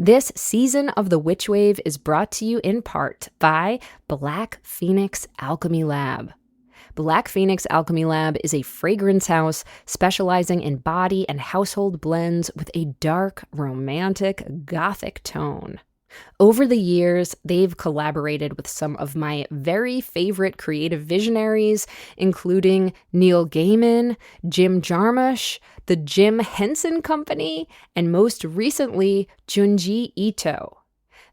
This season of The Witch Wave is brought to you in part by Black Phoenix Alchemy Lab. Black Phoenix Alchemy Lab is a fragrance house specializing in body and household blends with a dark, romantic, gothic tone. Over the years, they've collaborated with some of my very favorite creative visionaries, including Neil Gaiman, Jim Jarmusch, the Jim Henson Company, and most recently, Junji Ito.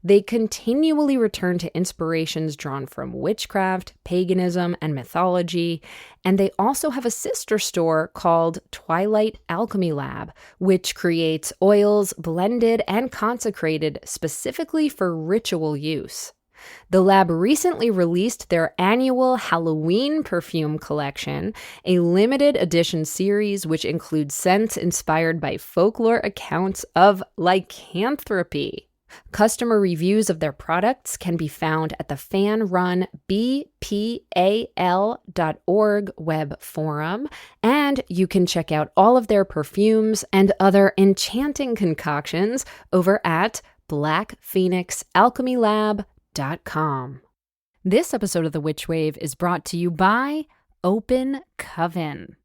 They continually return to inspirations drawn from witchcraft, paganism, and mythology, and they also have a sister store called Twilight Alchemy Lab, which creates oils blended and consecrated specifically for ritual use. The lab recently released their annual Halloween perfume collection, a limited edition series which includes scents inspired by folklore accounts of lycanthropy. Customer reviews of their products can be found at the fan-run bpal.org web forum, and you can check out all of their perfumes and other enchanting concoctions over at blackphoenixalchemylab.com. This episode of The Witch Wave is brought to you by Open Coven.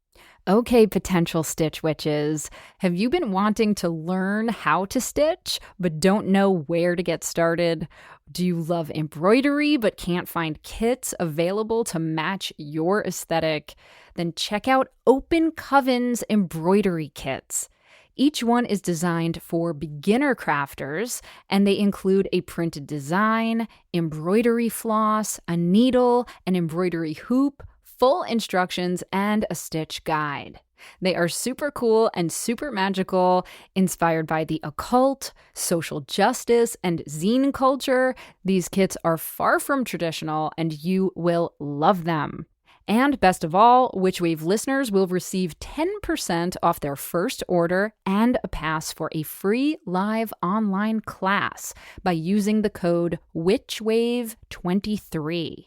Okay, potential stitch witches, have you been wanting to learn how to stitch but don't know where to get started? Do you love embroidery but can't find kits available to match your aesthetic? Then check out Open Coven's embroidery kits. Each one is designed for beginner crafters, and they include a printed design, embroidery floss, a needle, an embroidery hoop, full instructions, and a stitch guide. They are super cool and super magical, inspired by the occult, social justice, and zine culture. These kits are far from traditional, and you will love them. And best of all, Witch Wave listeners will receive 10% off their first order and a pass for a free live online class by using the code WitchWave23.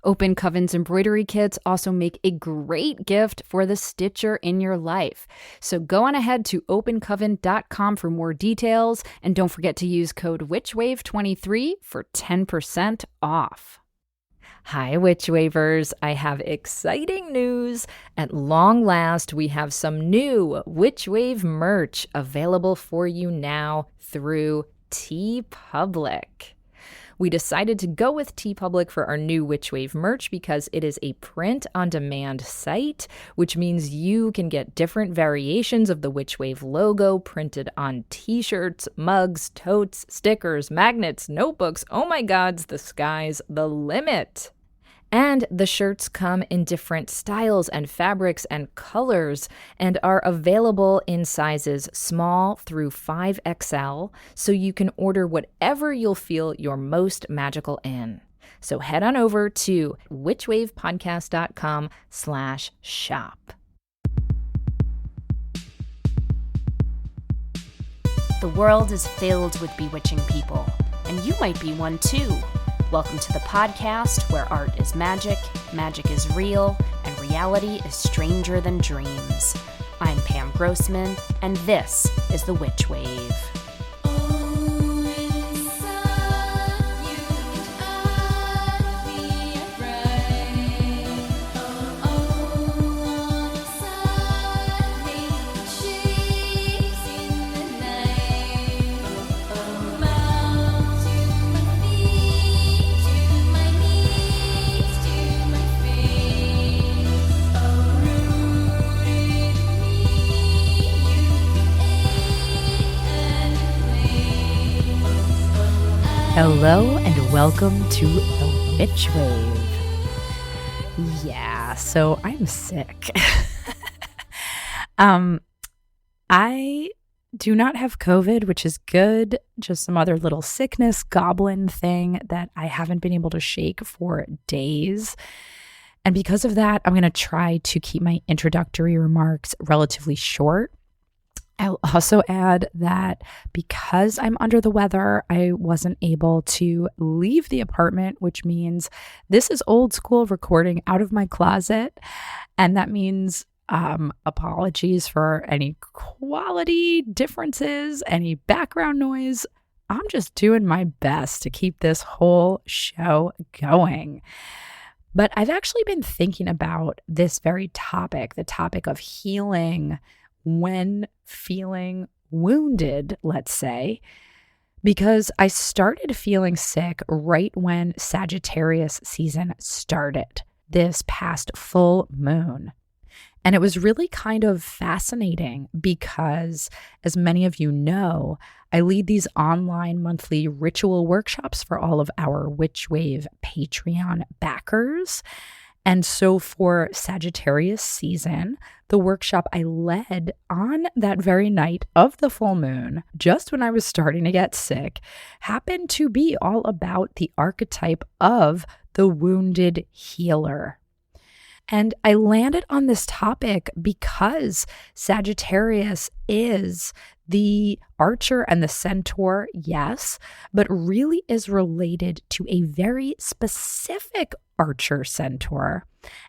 Open Coven's embroidery kits also make a great gift for the stitcher in your life. So go on ahead to opencoven.com for more details, and don't forget to use code WitchWave23 for 10% off. Hi, Witch Wavers. I have exciting news. At long last, we have some new Witch Wave merch available for you now through TeePublic. We decided to go with TeePublic for our new Witch Wave merch because it is a print-on-demand site, which means you can get different variations of the Witch Wave logo printed on t-shirts, mugs, totes, stickers, magnets, notebooks. Oh my gods, the sky's the limit. And the shirts come in different styles and fabrics and colors and are available in sizes small through 5XL, so you can order whatever you'll feel you're most magical in. So head on over to witchwavepodcast.com/shop. The world is filled with bewitching people, and you might be one too. Welcome to the podcast where art is magic is real, and reality is stranger than dreams. I'm Pam Grossman, and this is The Witch Wave. Hello and welcome to The Witch Wave. Yeah, so I'm sick. I do not have COVID, which is good. Just some other little sickness goblin thing that I haven't been able to shake for days. And because of that, I'm going to try to keep my introductory remarks relatively short. I'll also add that because I'm under the weather, I wasn't able to leave the apartment, which means this is old school recording out of my closet. And that means apologies for any quality differences, any background noise. I'm just doing my best to keep this whole show going. But I've actually been thinking about this very topic, the topic of healing when feeling wounded, let's say, because I started feeling sick right when Sagittarius season started, this past full moon. And it was really kind of fascinating because, as many of you know, I lead these online monthly ritual workshops for all of our Witch Wave Patreon backers. And so for Sagittarius season, the workshop I led on that very night of the full moon, just when I was starting to get sick, happened to be all about the archetype of the wounded healer. And I landed on this topic because Sagittarius is the archer and the centaur, yes, but really is related to a very specific archer centaur,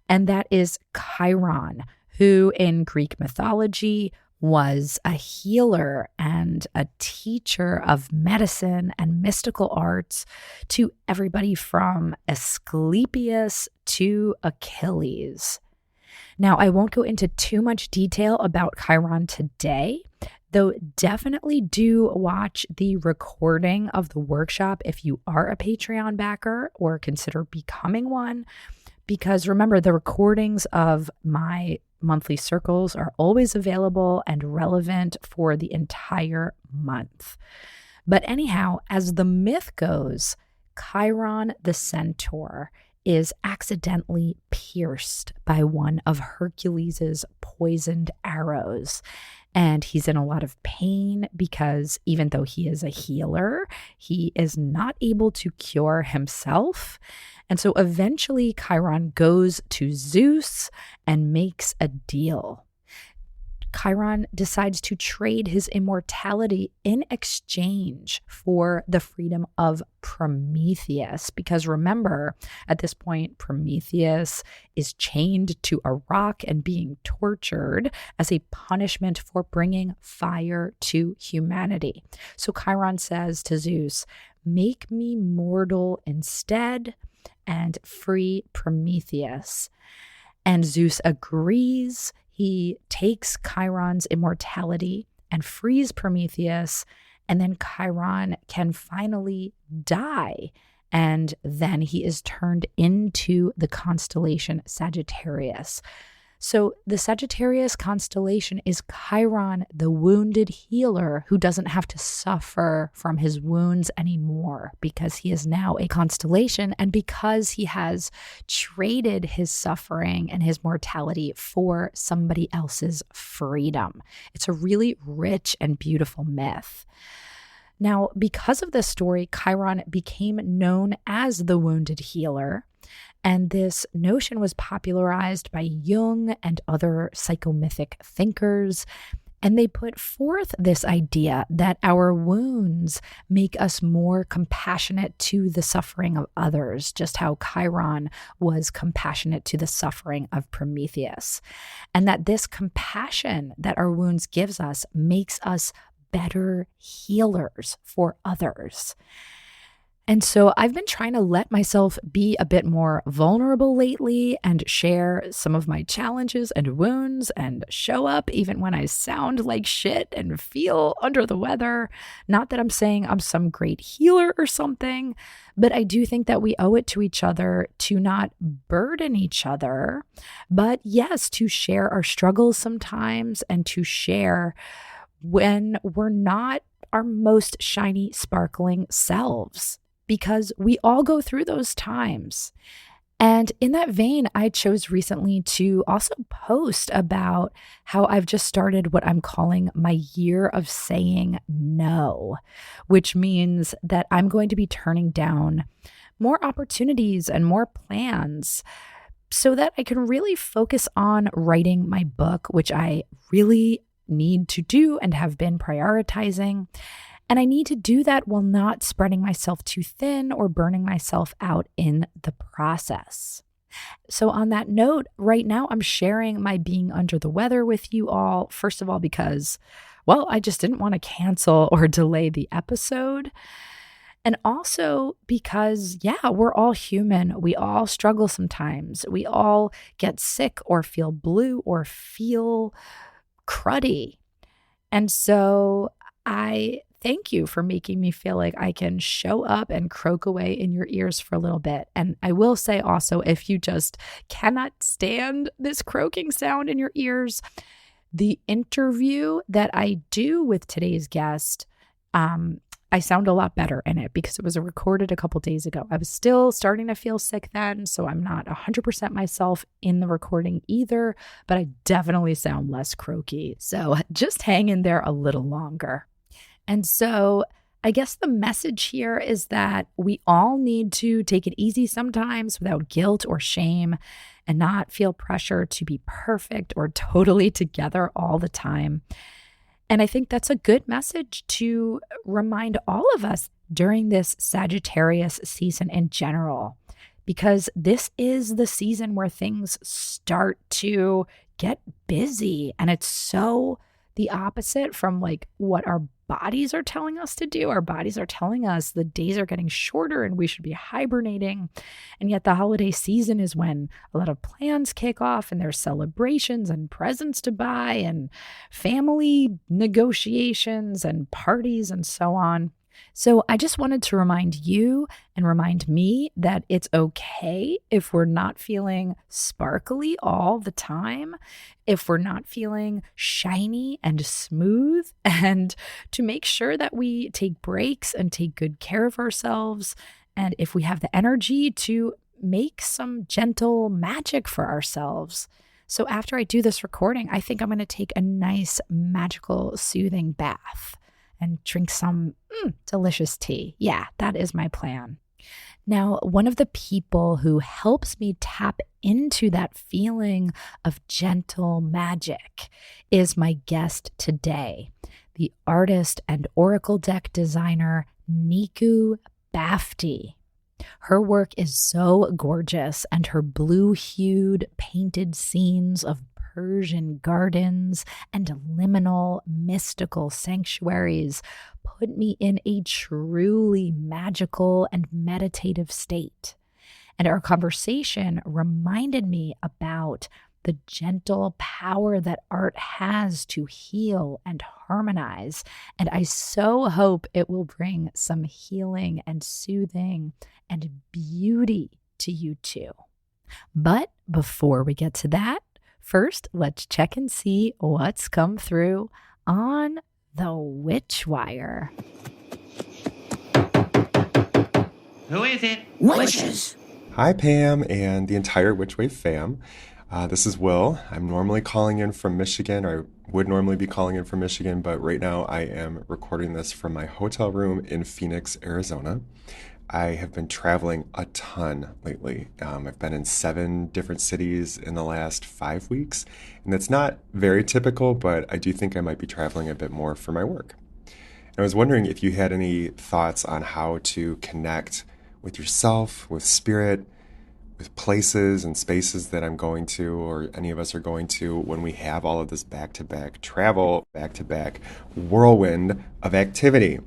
and that is Chiron, who in Greek mythology was a healer and a teacher of medicine and mystical arts to everybody from Asclepius to Achilles. Now, I won't go into too much detail about Chiron today, though definitely do watch the recording of the workshop if you are a Patreon backer or consider becoming one. Because remember, the recordings of my monthly circles are always available and relevant for the entire month. But anyhow, as the myth goes, Chiron the centaur is accidentally pierced by one of Hercules's poisoned arrows. And he's in a lot of pain because even though he is a healer, he is not able to cure himself. And so eventually Chiron goes to Zeus and makes a deal. Chiron decides to trade his immortality in exchange for the freedom of Prometheus. Because remember, at this point, Prometheus is chained to a rock and being tortured as a punishment for bringing fire to humanity. So Chiron says to Zeus, "Make me mortal instead and free Prometheus." And Zeus agrees. He takes Chiron's immortality and frees Prometheus, and then Chiron can finally die. And then he is turned into the constellation Sagittarius. So the Sagittarius constellation is Chiron, the wounded healer who doesn't have to suffer from his wounds anymore because he is now a constellation and because he has traded his suffering and his mortality for somebody else's freedom. It's a really rich and beautiful myth. Now, because of this story, Chiron became known as the wounded healer. And this notion was popularized by Jung and other psychomythic thinkers. And they put forth this idea that our wounds make us more compassionate to the suffering of others, just how Chiron was compassionate to the suffering of Prometheus. And that this compassion that our wounds gives us makes us better healers for others. And so I've been trying to let myself be a bit more vulnerable lately and share some of my challenges and wounds and show up even when I sound like shit and feel under the weather. Not that I'm saying I'm some great healer or something, but I do think that we owe it to each other to not burden each other, but yes, to share our struggles sometimes and to share when we're not our most shiny, sparkling selves. Because we all go through those times. And in that vein, I chose recently to also post about how I've just started what I'm calling my year of saying no, which means that I'm going to be turning down more opportunities and more plans so that I can really focus on writing my book, which I really need to do and have been prioritizing. And I need to do that while not spreading myself too thin or burning myself out in the process. So on that note, right now I'm sharing my being under the weather with you all. First of all, because well, I just didn't want to cancel or delay the episode. And also because, yeah, we're all human. We all struggle sometimes. We all get sick or feel blue or feel cruddy. And so I thank you for making me feel like I can show up and croak away in your ears for a little bit. And I will say also, if you just cannot stand this croaking sound in your ears, the interview that I do with today's guest, I sound a lot better in it because it was recorded a couple days ago. I was still starting to feel sick then, so I'm not 100% myself in the recording either, but I definitely sound less croaky. So just hang in there a little longer. And so I guess the message here is that we all need to take it easy sometimes without guilt or shame and not feel pressure to be perfect or totally together all the time. And I think that's a good message to remind all of us during this Sagittarius season in general, because this is the season where things start to get busy. And it's so the opposite from like what our bodies are telling us to do. Our bodies are telling us the days are getting shorter and we should be hibernating. And yet the holiday season is when a lot of plans kick off and there's celebrations and presents to buy and family negotiations and parties and so on. So I just wanted to remind you and remind me that it's okay if we're not feeling sparkly all the time, if we're not feeling shiny and smooth, and to make sure that we take breaks and take good care of ourselves. And if we have the energy to make some gentle magic for ourselves. So after I do this recording, I think I'm going to take a nice, magical, soothing bath and drink some delicious tea. Yeah, that is my plan. Now, one of the people who helps me tap into that feeling of gentle magic is my guest today, the artist and oracle deck designer, Nikoo Bafti. Her work is so gorgeous, and her blue-hued painted scenes of Persian gardens and liminal mystical sanctuaries put me in a truly magical and meditative state. And our conversation reminded me about the gentle power that art has to heal and harmonize. And I so hope it will bring some healing and soothing and beauty to you too. But before we get to that, first, let's check and see what's come through on the Witch Wire. Who is it? Witches. Hi, Pam and the entire Witchwave fam. This is Will. I'm normally calling in from Michigan, or I would normally be calling in from Michigan, but right now I am recording this from my hotel room in Phoenix, Arizona. I have been traveling a ton lately. I've been in 7 different cities in the last 5 weeks, and that's not very typical, but I do think I might be traveling a bit more for my work. And I was wondering if you had any thoughts on how to connect with yourself, with spirit, with places and spaces that I'm going to, or any of us are going to, when we have all of this back-to-back travel, back-to-back whirlwind of activity.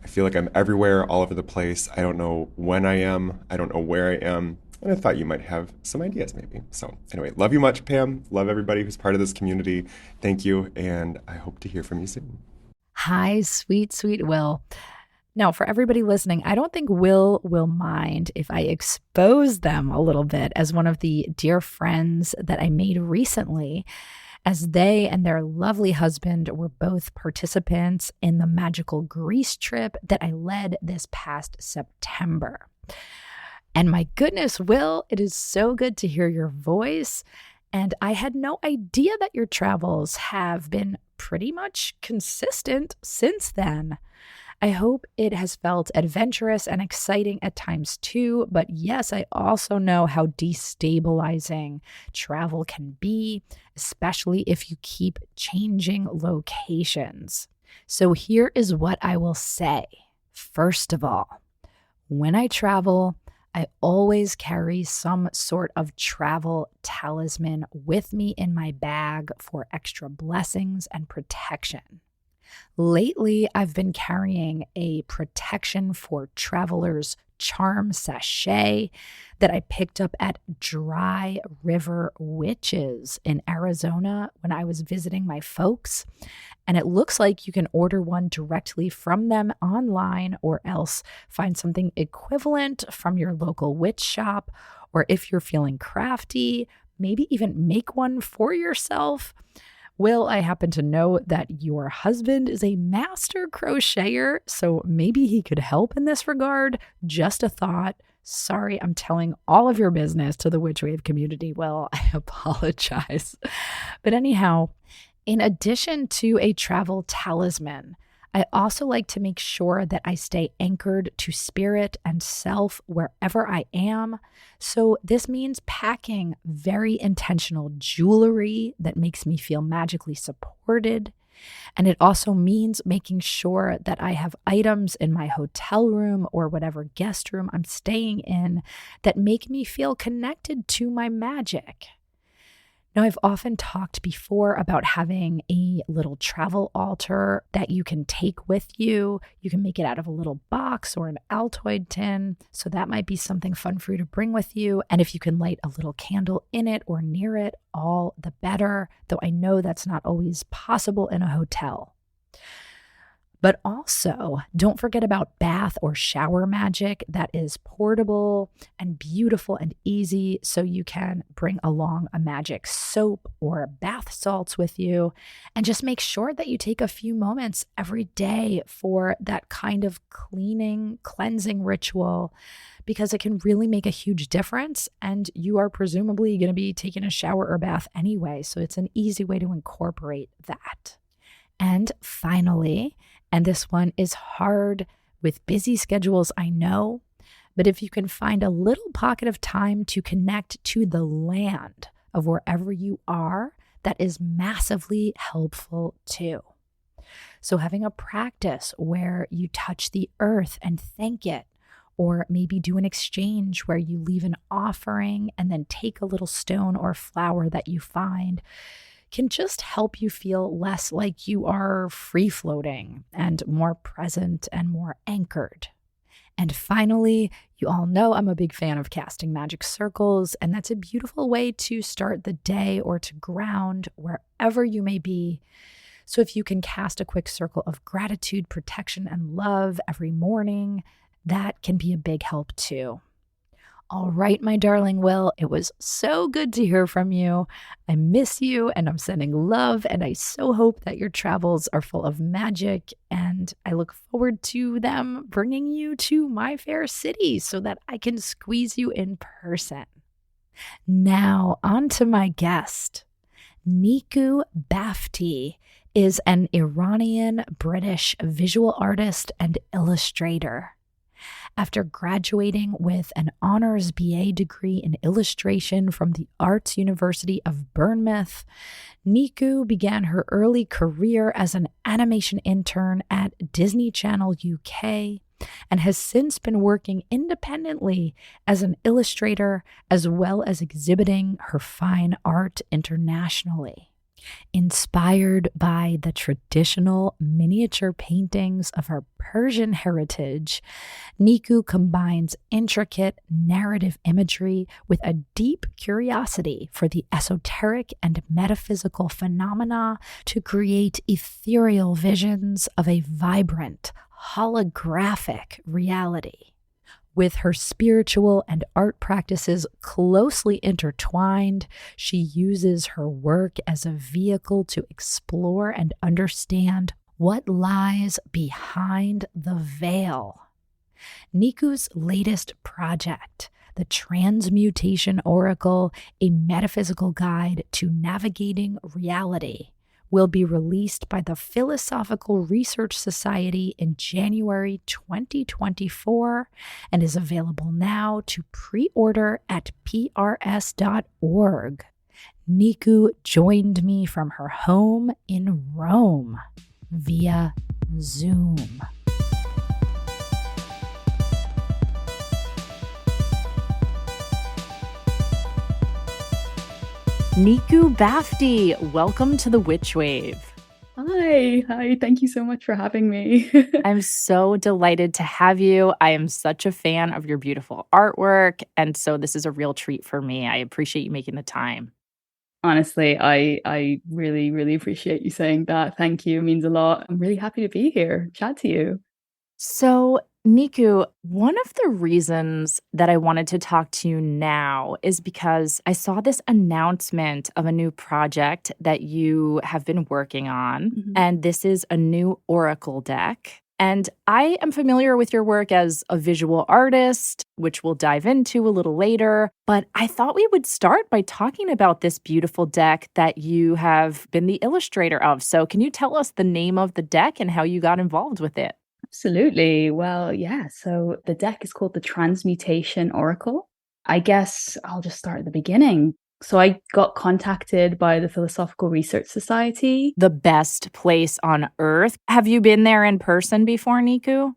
I feel like I'm everywhere, all over the place. I don't know when I am. I don't know where I am. And I thought you might have some ideas maybe. So anyway, love you much, Pam. Love everybody who's part of this community. Thank you. And I hope to hear from you soon. Hi, sweet, sweet Will. Now, for everybody listening, I don't think Will mind if I expose them a little bit as one of the dear friends that I made recently, as they and their lovely husband were both participants in the magical Greece trip that I led this past September. And my goodness, Will, it is so good to hear your voice. And I had no idea that your travels have been pretty much consistent since then. I hope it has felt adventurous and exciting at times too, but yes, I also know how destabilizing travel can be, especially if you keep changing locations. So here is what I will say. First of all, when I travel, I always carry some sort of travel talisman with me in my bag for extra blessings and protection. Lately, I've been carrying a protection for travelers charm sachet that I picked up at Dry River Witches in Arizona when I was visiting my folks. And it looks like you can order one directly from them online, or else find something equivalent from your local witch shop. Or if you're feeling crafty, maybe even make one for yourself. Will, I happen to know that your husband is a master crocheter, so maybe he could help in this regard. Just a thought. Sorry, I'm telling all of your business to the Witchwave community. Well, I apologize. But anyhow, in addition to a travel talisman, I also like to make sure that I stay anchored to spirit and self wherever I am. So this means packing very intentional jewelry that makes me feel magically supported. And it also means making sure that I have items in my hotel room or whatever guest room I'm staying in that make me feel connected to my magic. Now, I've often talked before about having a little travel altar that you can take with you. You can make it out of a little box or an Altoid tin. So that might be something fun for you to bring with you. And if you can light a little candle in it or near it, all the better, though I know that's not always possible in a hotel. But also, don't forget about bath or shower magic that is portable and beautiful and easy, so you can bring along a magic soap or bath salts with you. And just make sure that you take a few moments every day for that kind of cleansing ritual, because it can really make a huge difference. And you are presumably going to be taking a shower or bath anyway, so it's an easy way to incorporate that. And finally, and this one is hard with busy schedules, I know, but if you can find a little pocket of time to connect to the land of wherever you are, that is massively helpful too. So having a practice where you touch the earth and thank it, or maybe do an exchange where you leave an offering and then take a little stone or flower that you find, can just help you feel less like you are free-floating and more present and more anchored. And finally, you all know I'm a big fan of casting magic circles, and that's a beautiful way to start the day or to ground wherever you may be. So if you can cast a quick circle of gratitude, protection, and love every morning, that can be a big help too. All right, my darling Will, it was so good to hear from you. I miss you and I'm sending love, and I so hope that your travels are full of magic, and I look forward to them bringing you to my fair city so that I can squeeze you in person. Now, on to my guest. Nikoo Bafti is an Iranian-British visual artist and illustrator. After graduating with an honors BA degree in illustration from the Arts University of Bournemouth, Nikoo began her early career as an animation intern at Disney Channel UK and has since been working independently as an illustrator as well as exhibiting her fine art internationally. Inspired by the traditional miniature paintings of her Persian heritage, Nikoo combines intricate narrative imagery with a deep curiosity for the esoteric and metaphysical phenomena to create ethereal visions of a vibrant, holographic reality. With her spiritual and art practices closely intertwined, she uses her work as a vehicle to explore and understand what lies behind the veil. Nikoo's latest project, The Transmutation Oracle, a metaphysical guide to navigating reality, will be released by the Philosophical Research Society in January 2024 and is available now to pre-order at prs.org. Nikoo joined me from her home in Rome via Zoom. Nikoo Bafti, welcome to the Witch Wave. Oh, Hi. Thank you so much for having me. I'm so delighted to have you. I am such a fan of your beautiful artwork. And so this is a real treat for me. I appreciate you making the time. Honestly, I really, really appreciate you saying that. Thank you. It means a lot. I'm really happy to be here, chat to you. So, Nikoo, one of the reasons that I wanted to talk to you now is because I saw this announcement of a new project that you have been working on, and this is a new oracle deck. And I am familiar with your work as a visual artist, which we'll dive into a little later. But I thought we would start by talking about this beautiful deck that you have been the illustrator of. So, can you tell us the name of the deck and how you got involved with it? Absolutely. Well, yeah. So the deck is called the Transmutation Oracle. I guess I'll just start at the beginning. So I got contacted by the Philosophical Research Society. The best place on earth. Have you been there in person before, Nikoo?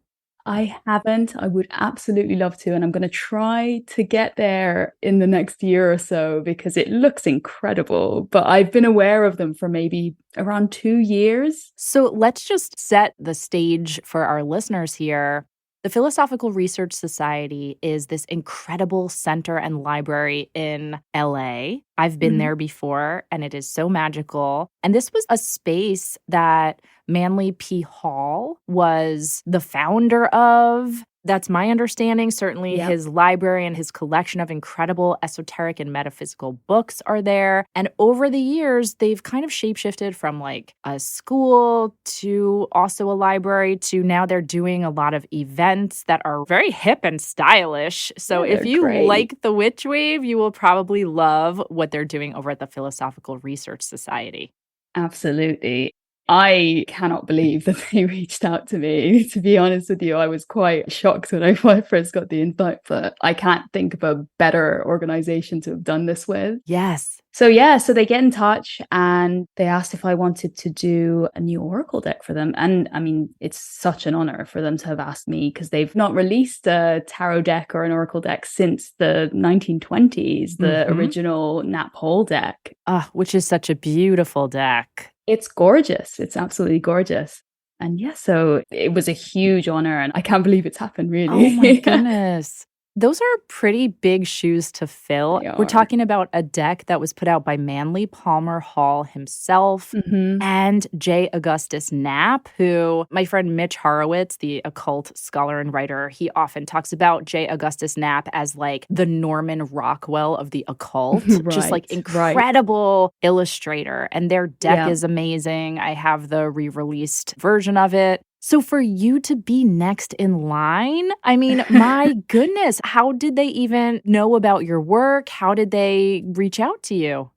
I haven't. I would absolutely love to. And I'm going to try to get there in the next year or so because it looks incredible. But I've been aware of them for maybe around 2 years. So let's just set the stage for our listeners here. The Philosophical Research Society is this incredible center and library in LA. I've been there before, and it is so magical. And this was a space that Manly P. Hall was the founder of. That's my understanding. Certainly his library and his collection of incredible esoteric and metaphysical books are there. And over the years, they've kind of shapeshifted from like a school to also a library to now they're doing a lot of events that are very hip and stylish. So if you like the witch wave, you will probably love what they're doing over at the Philosophical Research Society. Absolutely. I cannot believe that they reached out to me. To be honest with you, I was quite shocked when I first got the invite, but I can't think of a better organization to have done this with. Yes. So they get in touch and they asked if I wanted to do a new oracle deck for them. And I mean, it's such an honor for them to have asked me because they've not released a tarot deck or an oracle deck since the 1920s, the original Nap Hole deck. Which is such a beautiful deck. It's gorgeous. It's absolutely gorgeous. And so it was a huge honor and I can't believe it's happened, really. Oh my goodness. Those are pretty big shoes to fill. We're talking about a deck that was put out by Manly Palmer Hall himself and J. Augustus Knapp, who my friend Mitch Horowitz, the occult scholar and writer, he often talks about J. Augustus Knapp as like the Norman Rockwell of the occult. Just like incredible illustrator. And their deck is amazing. I have the re-released version of it. So for you to be next in line, I mean, my goodness, how did they even know about your work? How did they reach out to you?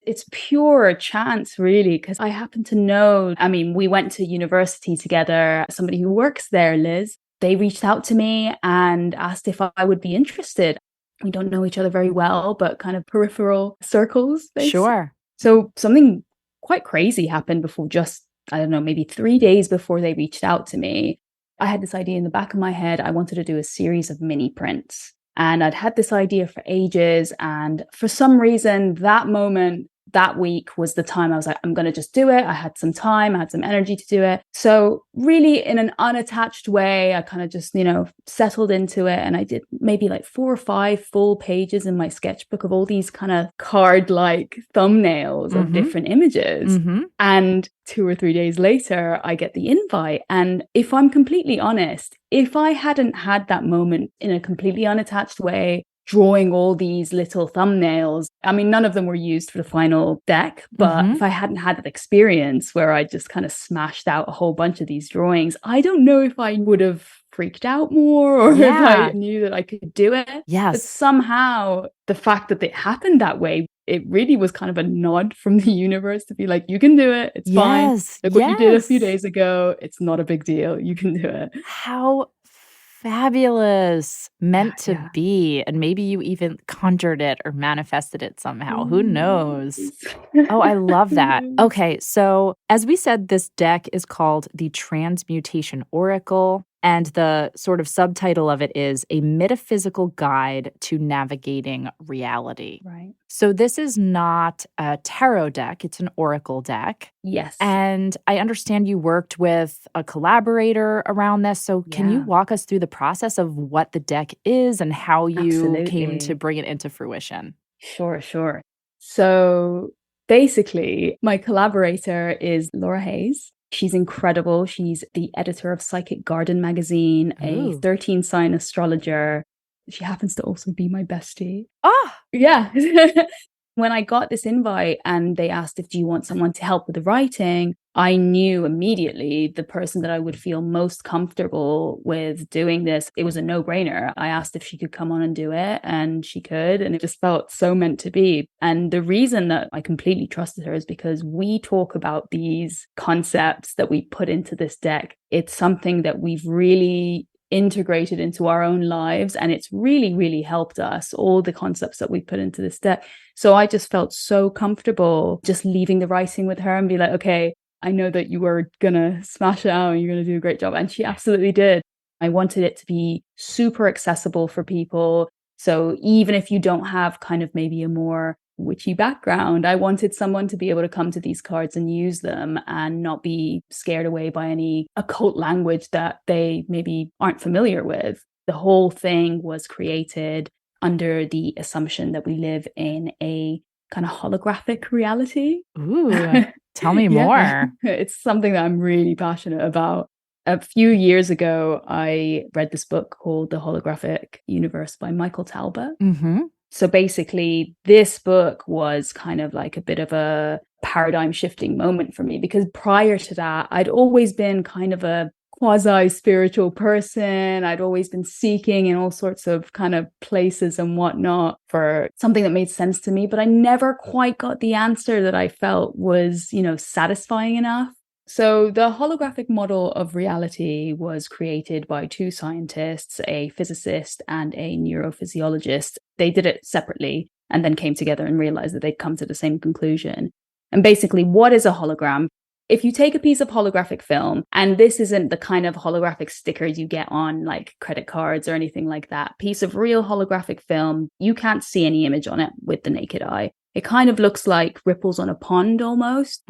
It's pure chance, really, because I happen to know, I mean, we went to university together. Somebody who works there, Liz, they reached out to me and asked if I would be interested. We don't know each other very well, but kind of peripheral circles. Sure. So something quite crazy happened before I don't know, maybe 3 days before they reached out to me. I had this idea in the back of my head. I wanted to do a series of mini prints. And I'd had this idea for ages. And for some reason, that week was the time I was like, I'm going to just do it. I had some time, I had some energy to do it. So really in an unattached way, I kind of just, settled into it. And I did maybe like 4 or 5 full pages in my sketchbook of all these kind of card-like thumbnails of different images. And 2 or 3 days later, I get the invite. And if I'm completely honest, if I hadn't had that moment in a completely unattached way, drawing all these little thumbnails. I mean, none of them were used for the final deck, but if I hadn't had that experience where I just kind of smashed out a whole bunch of these drawings, I don't know if I would have freaked out more or if I knew that I could do it. Yes. But somehow the fact that it happened that way, it really was kind of a nod from the universe to be like, you can do it. It's fine. Look what you did a few days ago. It's not a big deal. You can do it. How fabulous. Meant to be. And maybe you even conjured it or manifested it somehow. Who knows? Oh, I love that. Okay, so as we said, this deck is called the Transmutation Oracle. And the sort of subtitle of it is A Metaphysical Guide to Navigating Reality. Right. So this is not a tarot deck, it's an oracle deck. Yes. And I understand you worked with a collaborator around this. So can you Yeah. walk us through the process of what the deck is and how you came Absolutely. to bring it into fruition? Sure. So basically, my collaborator is Laura Hayes. She's incredible. She's the editor of Psychic Garden magazine, a Ooh. 13-sign astrologer. She happens to also be my bestie. Ah, Yeah. When I got this invite and they asked if do you want someone to help with the writing, I knew immediately the person that I would feel most comfortable with doing this. It was a no-brainer. I asked if she could come on and do it, and she could, and it just felt so meant to be. And the reason that I completely trusted her is because we talk about these concepts that we put into this deck. It's something that we've really integrated into our own lives, and it's really helped us, all the concepts that we put into this deck. So I just felt so comfortable just leaving the writing with her and be like, okay, I know that you were gonna smash it out and you're gonna do a great job. And she absolutely did. I wanted it to be super accessible for people. So even if you don't have kind of maybe a more witchy background, I wanted someone to be able to come to these cards and use them and not be scared away by any occult language that they maybe aren't familiar with. The whole thing was created under the assumption that we live in a kind of holographic reality. ooh, tell me more. It's something that I'm really passionate about. A few years ago, I read this book called The Holographic Universe by Michael Talbot. Mm-hmm. So basically, this book was kind of like a bit of a paradigm shifting moment for me, because prior to that, I'd always been kind of a quasi-spiritual person. I'd always been seeking in all sorts of kind of places and whatnot for something that made sense to me, but I never quite got the answer that I felt was, satisfying enough. So the holographic model of reality was created by two scientists, a physicist and a neurophysiologist. They did it separately and then came together and realized that they'd come to the same conclusion. And basically, what is a hologram? If you take a piece of holographic film, and this isn't the kind of holographic stickers you get on like credit cards or anything like that, piece of real holographic film, you can't see any image on it with the naked eye. It kind of looks like ripples on a pond almost.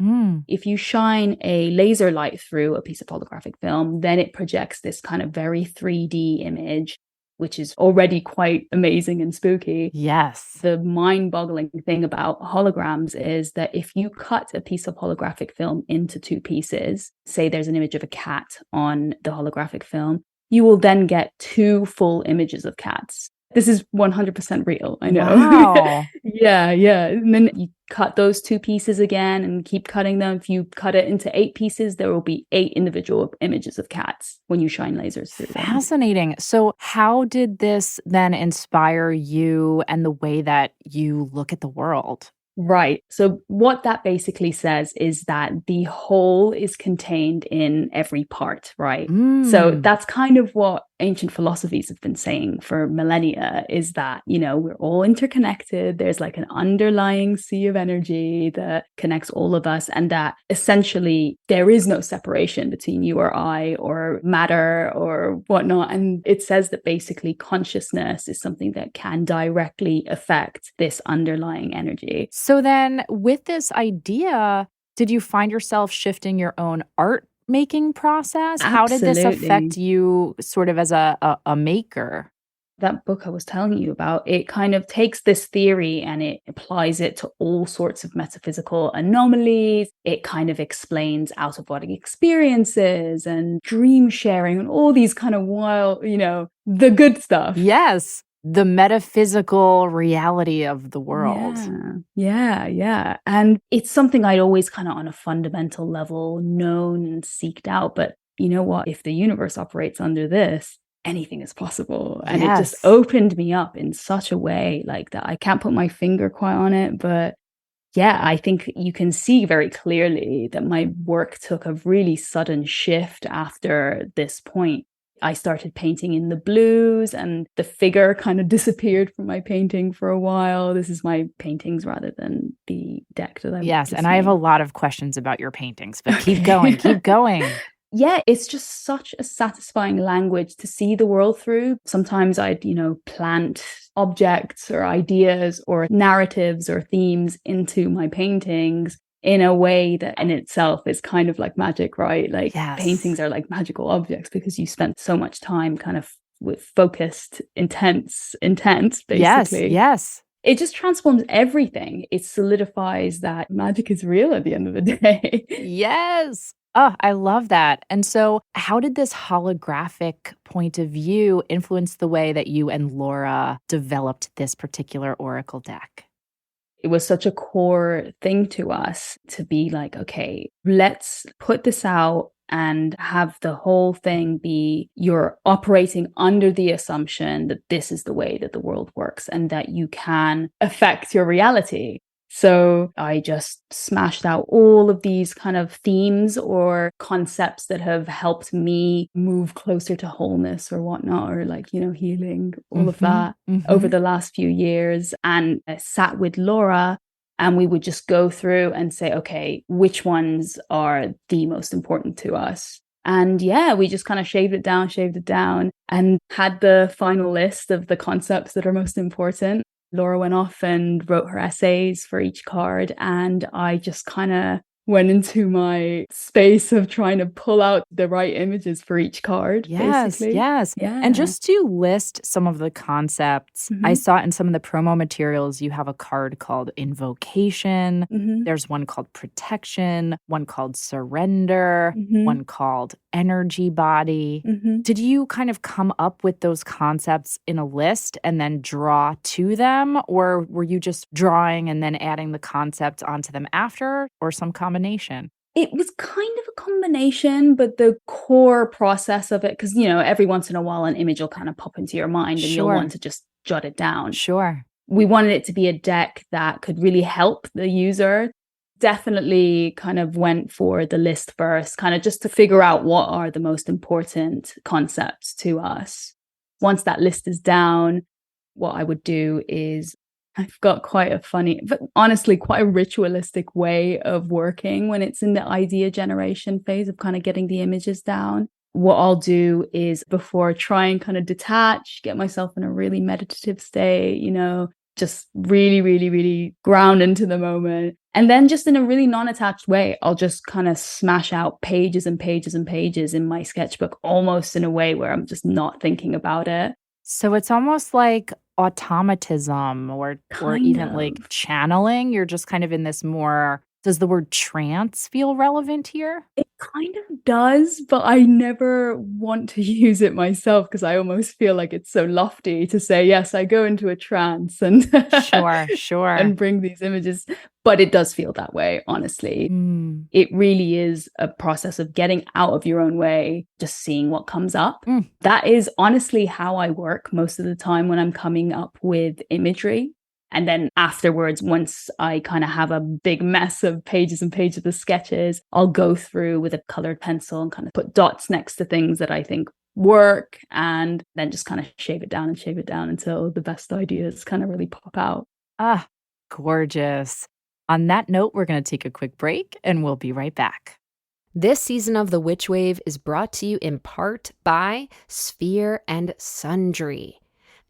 If you shine a laser light through a piece of holographic film, then it projects this kind of very 3D image, which is already quite amazing and spooky. Yes. The mind-boggling thing about holograms is that if you cut a piece of holographic film into two pieces, say there's an image of a cat on the holographic film, you will then get two full images of cats. This is 100% real, I know. Wow. Yeah. And then you cut those two pieces again and keep cutting them. If you cut it into 8 pieces, there will be 8 individual images of cats when you shine lasers through them. Fascinating. So how did this then inspire you and the way that you look at the world? Right. So what that basically says is that the whole is contained in every part, right? So that's kind of what ancient philosophies have been saying for millennia, is that, we're all interconnected. There's like an underlying sea of energy that connects all of us, and that essentially there is no separation between you or I or matter or whatnot. And it says that basically consciousness is something that can directly affect this underlying energy. So then with this idea, did you find yourself shifting your own art making process? How did this affect you sort of as a maker? That book I was telling you about, it kind of takes this theory and it applies it to all sorts of metaphysical anomalies. It kind of explains out-of-body experiences and dream sharing and all these kind of wild, the good stuff. Yes. The metaphysical reality of the world. Yeah. And it's something I'd always kind of on a fundamental level known and seeked out. But you know what? If the universe operates under this, anything is possible. And it just opened me up in such a way like that. I can't put my finger quite on it, but yeah, I think you can see very clearly that my work took a really sudden shift after this point. I started painting in the blues and the figure kind of disappeared from my painting for a while. This is my paintings rather than the deck that I've Yes, and I have a lot of questions about your paintings, but keep going. yeah, it's just such a satisfying language to see the world through. Sometimes I'd, plant objects or ideas or narratives or themes into my paintings in a way that in itself is kind of like magic, right? Like paintings are like magical objects because you spent so much time kind of with focused, intense, basically. Yes. It just transforms everything. It solidifies that magic is real at the end of the day. Yes. Oh, I love that. And so, how did this holographic point of view influence the way that you and Laura developed this particular oracle deck? It was such a core thing to us to be like, okay, let's put this out and have the whole thing be you're operating under the assumption that this is the way that the world works and that you can affect your reality. So I just smashed out all of these kind of themes or concepts that have helped me move closer to wholeness or whatnot, or like, healing, all of that over the last few years. And I sat with Laura and we would just go through and say, okay, which ones are the most important to us? And yeah, we just kind of shaved it down and had the final list of the concepts that are most important. Laura went off and wrote her essays for each card, and I just kind of went into my space of trying to pull out the right images for each card. Yes. Yeah. And just to list some of the concepts, I saw in some of the promo materials, you have a card called Invocation. There's one called Protection, one called Surrender, one called Energy Body. Did you kind of come up with those concepts in a list and then draw to them? Or were you just drawing and then adding the concepts onto them after, or some combination? It was kind of a combination, but the core process of it, because, every once in a while an image will kind of pop into your mind and you'll want to just jot it down. Sure. We wanted it to be a deck that could really help the user. Definitely kind of went for the list first, kind of just to figure out what are the most important concepts to us. Once that list is down, what I would do is I've got quite a funny, but honestly, quite a ritualistic way of working when it's in the idea generation phase of kind of getting the images down. What I'll do is before try and kind of detach, get myself in a really meditative state, just really, really, really ground into the moment. And then just in a really non-attached way, I'll just kind of smash out pages and pages and pages in my sketchbook, almost in a way where I'm just not thinking about it. So it's almost like automatism or even like channeling. You're just kind of in this more, does the word trance feel relevant here? It kind of does, but I never want to use it myself because I almost feel like it's so lofty to say, yes, I go into a trance and Sure. and bring these images. But it does feel that way, honestly. It really is a process of getting out of your own way, just seeing what comes up. That is honestly how I work most of the time when I'm coming up with imagery. And then afterwards, once I kind of have a big mess of pages and pages of sketches, I'll go through with a colored pencil and kind of put dots next to things that I think work, and then just kind of shave it down until the best ideas kind of really pop out. Ah, gorgeous. On that note, we're going to take a quick break and we'll be right back. This season of The Witch Wave is brought to you in part by Sphere and Sundry,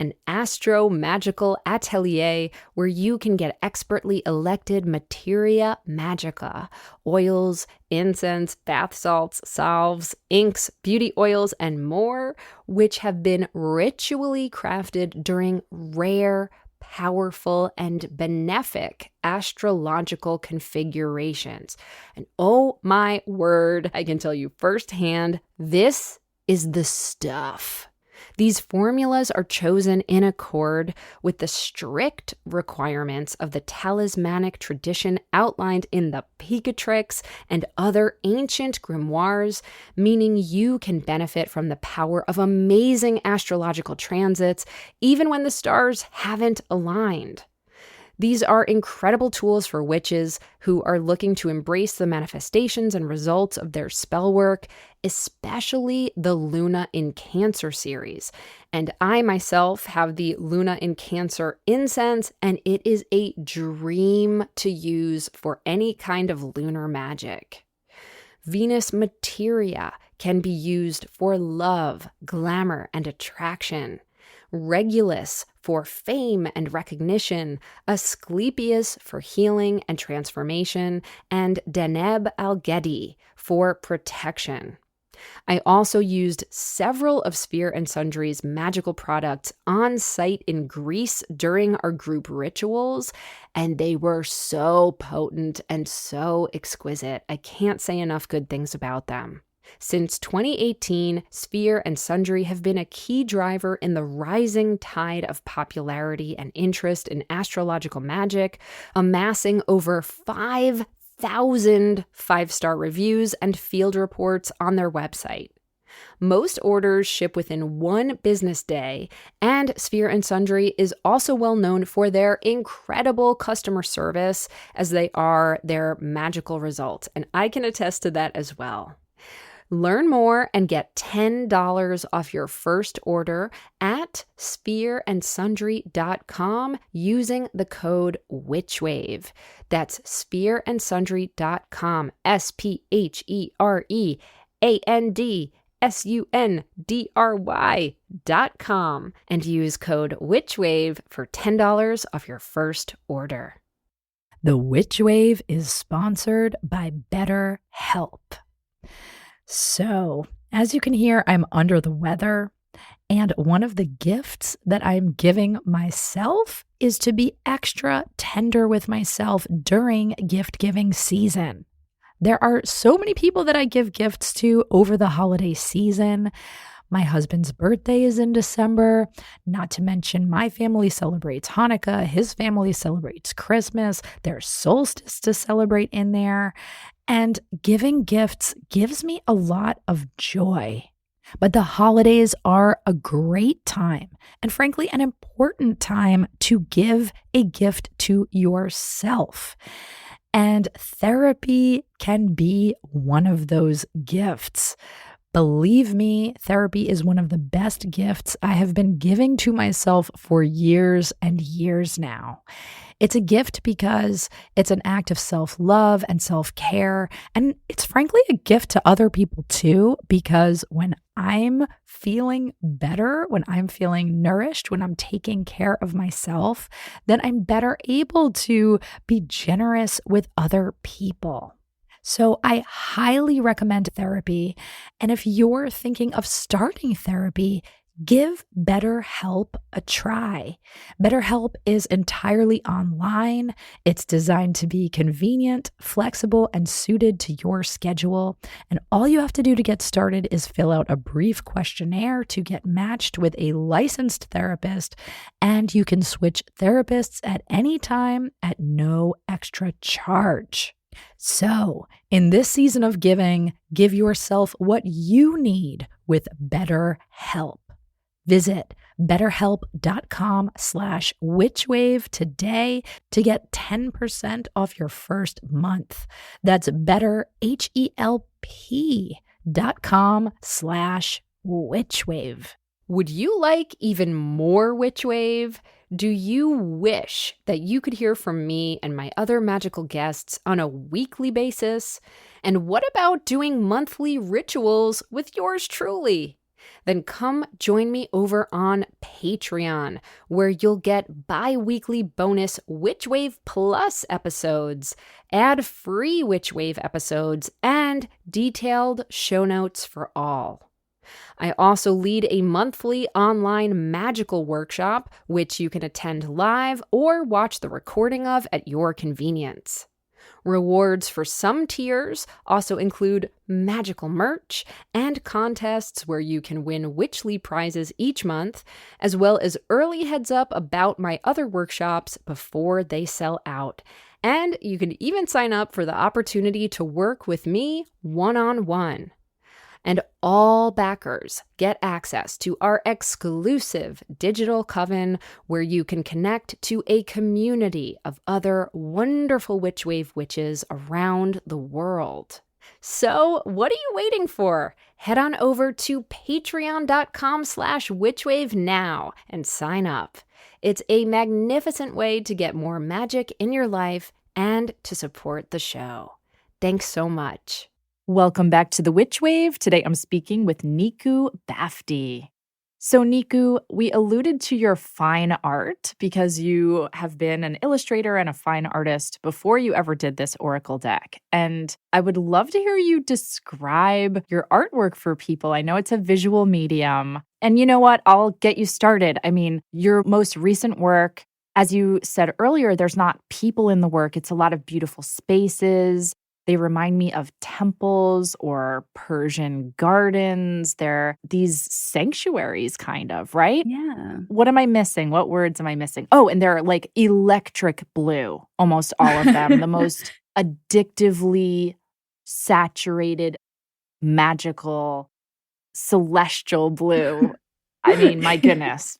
an astro-magical atelier where you can get expertly elected materia magica, oils, incense, bath salts, salves, inks, beauty oils, and more, which have been ritually crafted during rare, powerful, and benefic astrological configurations. And oh my word, I can tell you firsthand, this is the stuff. These formulas are chosen in accord with the strict requirements of the talismanic tradition outlined in the Picatrix and other ancient grimoires, meaning you can benefit from the power of amazing astrological transits, even when the stars haven't aligned. These are incredible tools for witches who are looking to embrace the manifestations and results of their spell work, especially the Luna in Cancer series. And I myself have the Luna in Cancer incense, and it is a dream to use for any kind of lunar magic. Venus materia can be used for love, glamour, and attraction. Regulus for fame and recognition, Asclepius for healing and transformation, and Deneb al-Gedi for protection. I also used several of Sphere and Sundry's magical products on site in Greece during our group rituals, and they were so potent and so exquisite. I can't say enough good things about them. Since 2018, Sphere and Sundry have been a key driver in the rising tide of popularity and interest in astrological magic, amassing over 5,000 five-star reviews and field reports on their website. Most orders ship within 1 business day, and Sphere and Sundry is also well known for their incredible customer service, as they are their magical results, and I can attest to that as well. Learn more and get $10 off your first order at sphereandsundry.com using the code WitchWave. That's sphereandsundry.com, sphereandsundry.com, and use code WitchWave for $10 off your first order. The WitchWave is sponsored by BetterHelp. So, as you can hear, I'm under the weather, and one of the gifts that I'm giving myself is to be extra tender with myself during gift-giving season. There are so many people that I give gifts to over the holiday season. My husband's birthday is in December, not to mention my family celebrates Hanukkah, his family celebrates Christmas, there's solstice to celebrate in there. And giving gifts gives me a lot of joy. But the holidays are a great time, and frankly, an important time to give a gift to yourself. And therapy can be one of those gifts. Believe me, therapy is one of the best gifts I have been giving to myself for years and years now. It's a gift because it's an act of self-love and self-care, and it's frankly a gift to other people too, because when I'm feeling better, when I'm feeling nourished, when I'm taking care of myself, then I'm better able to be generous with other people. So I highly recommend therapy. And if you're thinking of starting therapy, give BetterHelp a try. BetterHelp is entirely online. It's designed to be convenient, flexible, and suited to your schedule. And all you have to do to get started is fill out a brief questionnaire to get matched with a licensed therapist. And you can switch therapists at any time at no extra charge. So, in this season of giving, give yourself what you need with BetterHelp. Visit betterhelp.com/witchwave today to get 10% off your first month. That's betterhelp.com/witchwave. Would you like even more WitchWave? Do you wish that you could hear from me and my other magical guests on a weekly basis? And what about doing monthly rituals with yours truly? Then come join me over on Patreon, where you'll get bi-weekly bonus WitchWave Plus episodes, ad-free WitchWave episodes, and detailed show notes for all. I also lead a monthly online magical workshop, which you can attend live or watch the recording of at your convenience. Rewards for some tiers also include magical merch and contests where you can win Witchly prizes each month, as well as early heads up about my other workshops before they sell out. And you can even sign up for the opportunity to work with me one-on-one. And all backers get access to our exclusive digital coven, where you can connect to a community of other wonderful WitchWave witches around the world. So what are you waiting for? Head on over to patreon.com/witchwave now and sign up. It's a magnificent way to get more magic in your life and to support the show. Thanks so much. Welcome back to The Witch Wave. Today I'm speaking with Nikoo Bafti. So Nikoo, we alluded to your fine art because you have been an illustrator and a fine artist before you ever did this oracle deck. And I would love to hear you describe your artwork for people. I know it's a visual medium. And you know what? I'll get you started. I mean, your most recent work, as you said earlier, there's not people in the work. It's a lot of beautiful spaces. They remind me of temples or Persian gardens. They're these sanctuaries, kind of, right? Yeah. What am I missing? What words am I missing? Oh, and they're like electric blue, almost all of them. The most addictively saturated, magical, celestial blue. I mean, my goodness.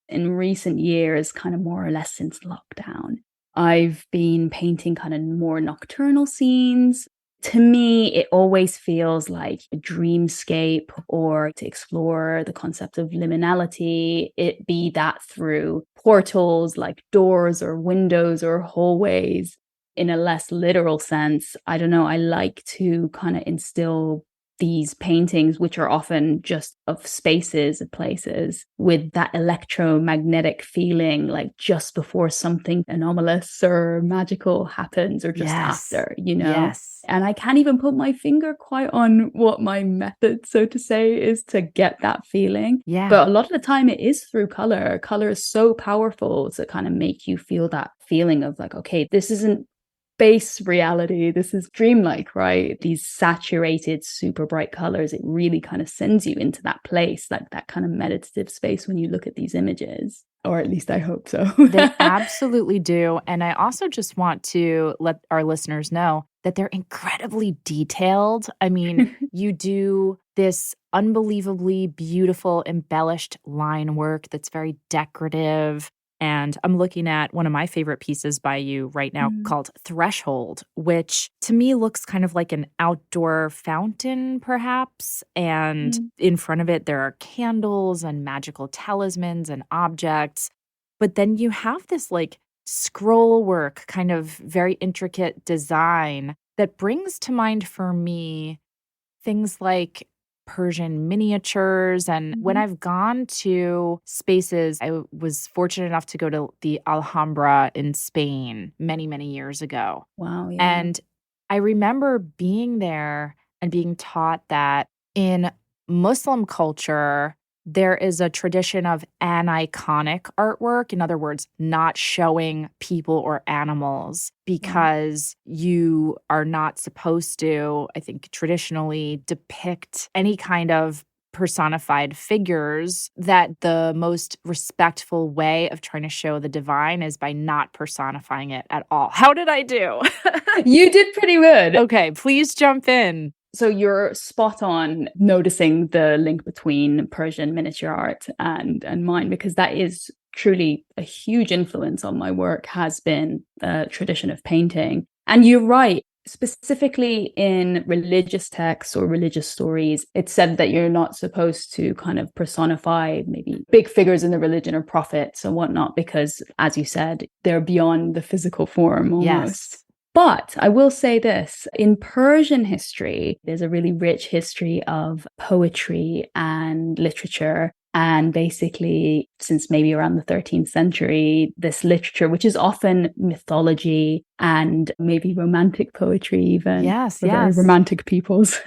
In recent years, kind of more or less since lockdown, I've been painting kind of more nocturnal scenes. To me, it always feels like a dreamscape, or to explore the concept of liminality, it be that through portals like doors or windows or hallways. In a less literal sense, I don't know, I like to kind of instill these paintings, which are often just of spaces, of places, with that electromagnetic feeling, like just before something anomalous or magical happens, or just after, you know? Yes. And I can't even put my finger quite on what my method, so to say, is to get that feeling. Yeah. But a lot of the time it is through color. Color is so powerful to kind of make you feel that feeling of like, okay, this isn't base reality, this is dreamlike, right? These saturated, super bright colors, it really kind of sends you into that place, like that kind of meditative space when you look at these images. Or at least I hope so. They absolutely do. And I also just want to let our listeners know that they're incredibly detailed. I mean, you do this unbelievably beautiful, embellished line work that's very decorative. And I'm looking at one of my favorite pieces by you right now called Threshold, which to me looks kind of like an outdoor fountain, perhaps. And in front of it, there are candles and magical talismans and objects. But then you have this like scroll work, kind of very intricate design that brings to mind for me things like Persian miniatures. And when I've gone to spaces, I was fortunate enough to go to the Alhambra in Spain many, many years ago. Wow. Yeah. And I remember being there and being taught that in Muslim culture, there is a tradition of aniconic artwork. In other words, not showing people or animals because you are not supposed to, I think, traditionally depict any kind of personified figures, that the most respectful way of trying to show the divine is by not personifying it at all. How did I do? You did pretty good. Okay, please jump in. So you're spot on noticing the link between Persian miniature art and mine, because that is truly a huge influence on my work, has been the tradition of painting. And you're right, specifically in religious texts or religious stories, it's said that you're not supposed to kind of personify maybe big figures in the religion or prophets and whatnot, because, as you said, they're beyond the physical form almost. Yes. But I will say this, in Persian history, there's a really rich history of poetry and literature. And basically, since maybe around the 13th century, this literature, which is often mythology and maybe romantic poetry even. Yes, very romantic peoples.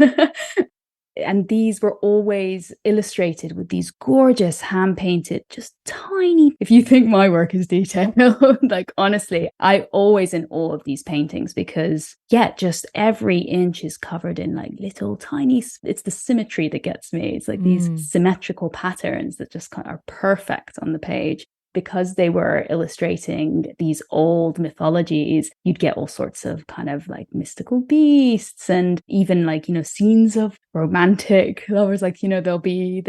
And these were always illustrated with these gorgeous hand-painted, just tiny, if you think my work is detailed, like honestly, I always in awe of these paintings because, yeah, just every inch is covered in like little tiny, it's the symmetry that gets me. It's like these symmetrical patterns that just kind of are perfect on the page. Because they were illustrating these old mythologies, you'd get all sorts of kind of like mystical beasts and even like, you know, scenes of romantic lovers. Like, you know, there'll be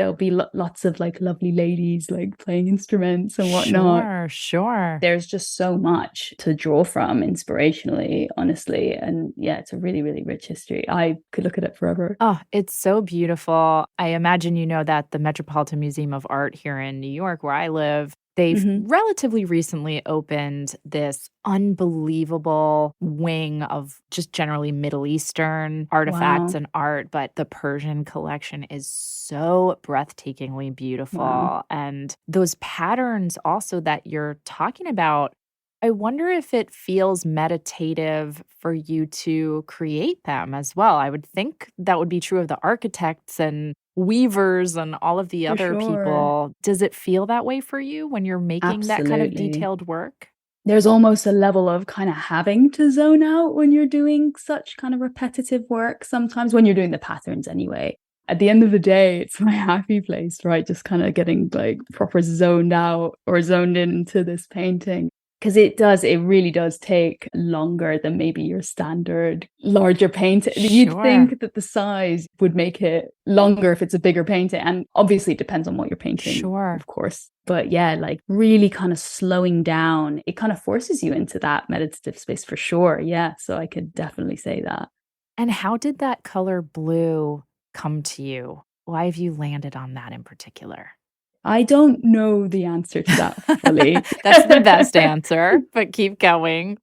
lots of like lovely ladies like playing instruments and whatnot. Sure. There's just so much to draw from inspirationally, honestly. And yeah, it's a really, really rich history. I could look at it forever. Oh, it's so beautiful. I imagine you know that the Metropolitan Museum of Art here in New York, where I live, They've relatively recently opened this unbelievable wing of just generally Middle Eastern artifacts and art, but the Persian collection is so breathtakingly beautiful. Wow. And those patterns also that you're talking about, I wonder if it feels meditative for you to create them as well. I would think that would be true of the architects and weavers and all of the For other sure. people. Does it feel that way for you when you're making that kind of Absolutely. detailed work? There's almost a level of kind of having to zone out when you're doing such kind of repetitive work sometimes, when you're doing the patterns anyway. At the end of the day, it's my happy place, right? Just kind of getting like proper zoned out or zoned into this painting. Because it really does take longer than maybe your standard larger painting. You'd think that the size would make it longer if it's a bigger painting. And obviously it depends on what you're painting, of course. But yeah, like really kind of slowing down, it kind of forces you into that meditative space for sure. Yeah, so I could definitely say that. And how did that color blue come to you? Why have you landed on that in particular? I don't know the answer to that fully. That's the best answer, but keep going.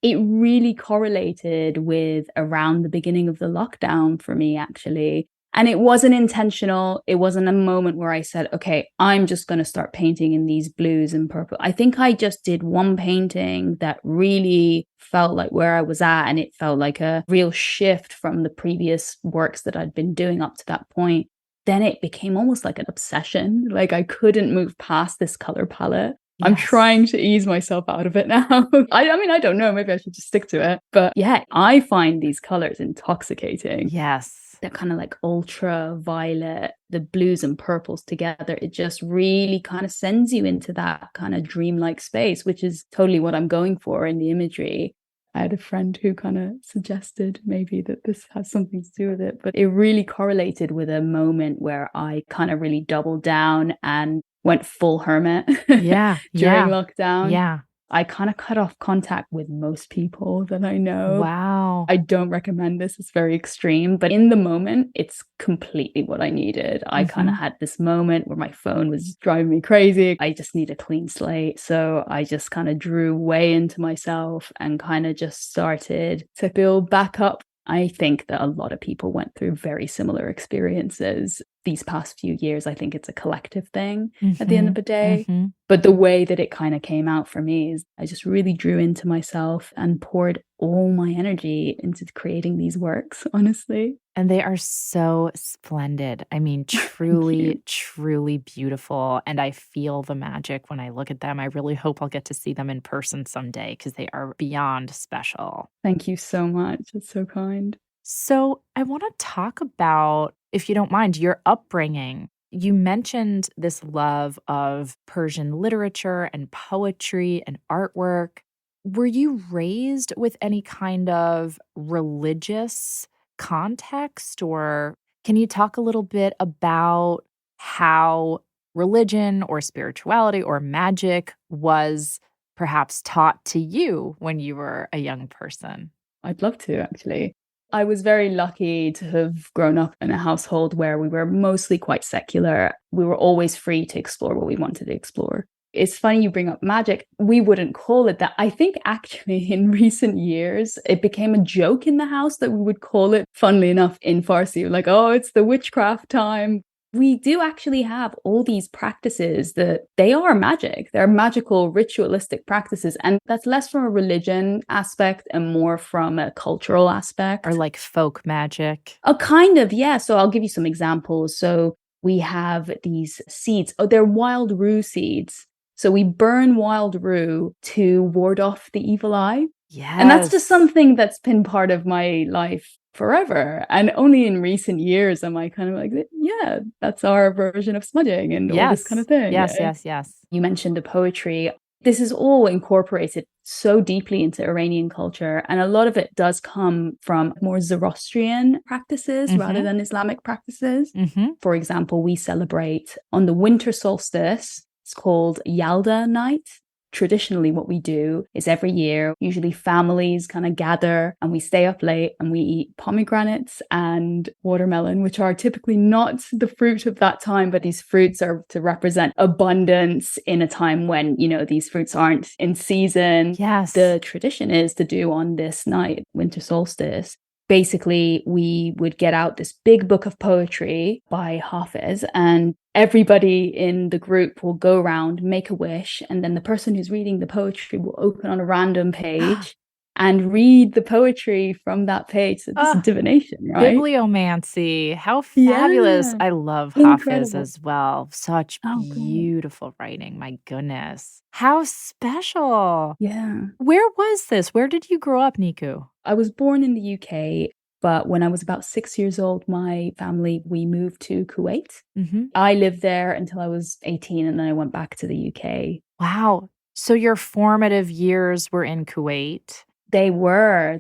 It really correlated with around the beginning of the lockdown for me, actually. And it wasn't intentional. It wasn't a moment where I said, okay, I'm just going to start painting in these blues and purple. I think I just did one painting that really felt like where I was at. And it felt like a real shift from the previous works that I'd been doing up to that point. Then it became almost like an obsession. Like I couldn't move past this color palette. Yes. I'm trying to ease myself out of it now. I mean, I don't know. Maybe I should just stick to it. But yeah, I find these colors intoxicating. Yes. They're kind of like ultra violet, the blues and purples together. It just really kind of sends you into that kind of dreamlike space, which is totally what I'm going for in the imagery. I had a friend who kind of suggested maybe that this has something to do with it, but it really correlated with a moment where I kind of really doubled down and went full hermit during lockdown. Yeah. I kind of cut off contact with most people that I know. Wow. I don't recommend this. It's very extreme, but in the moment, it's completely what I needed. I kind of had this moment where my phone was driving me crazy. I just need a clean slate. So I just kind of drew way into myself and kind of just started to build back up. I think that a lot of people went through very similar experiences these past few years. I think it's a collective thing at the end of the day. But the way that it kind of came out for me is I just really drew into myself and poured all my energy into creating these works, honestly. And they are so splendid. I mean, truly, truly beautiful. And I feel the magic when I look at them. I really hope I'll get to see them in person someday because they are beyond special. Thank you so much. That's so kind. So I want to talk about, if you don't mind, your upbringing. You mentioned this love of Persian literature and poetry and artwork. Were you raised with any kind of religious context, or can you talk a little bit about how religion or spirituality or magic was perhaps taught to you when you were a young person? I'd love to, actually. I was very lucky to have grown up in a household where we were mostly quite secular. We were always free to explore what we wanted to explore. It's funny you bring up magic. We wouldn't call it that. I think actually in recent years, it became a joke in the house that we would call it, funnily enough, in Farsi, like, oh, it's the witchcraft time. We do actually have all these practices that they are magic. They're magical, ritualistic practices. And that's less from a religion aspect and more from a cultural aspect. Or like folk magic. Oh, kind of, yeah. So I'll give you some examples. So we have these seeds. Oh, they're wild rue seeds. So we burn wild rue to ward off the evil eye. Yes. And that's just something that's been part of my life forever. And only in recent years am I kind of like, yeah, that's our version of smudging and all this kind of thing. Yes. You mentioned the poetry. This is all incorporated so deeply into Iranian culture. And a lot of it does come from more Zoroastrian practices rather than Islamic practices. For example, we celebrate on the winter solstice. It's called Yalda night. Traditionally, what we do is every year, usually families kind of gather and we stay up late and we eat pomegranates and watermelon, which are typically not the fruit of that time, but these fruits are to represent abundance in a time when, these fruits aren't in season. Yes. The tradition is to do on this night, winter solstice. Basically, we would get out this big book of poetry by Hafiz, and everybody in the group will go around, make a wish, and then the person who's reading the poetry will open on a random page and read the poetry from that page. So this is divination, right? Bibliomancy. How fabulous. Yeah. I love Incredible. Hafiz as well. Such beautiful writing. My goodness. How special. Yeah. Where was this? Where did you grow up, Nikoo? I was born in the UK, but when I was about 6 years old, my family, we moved to Kuwait. Mm-hmm. I lived there until I was 18, and then I went back to the UK. Wow. So your formative years were in Kuwait? They were.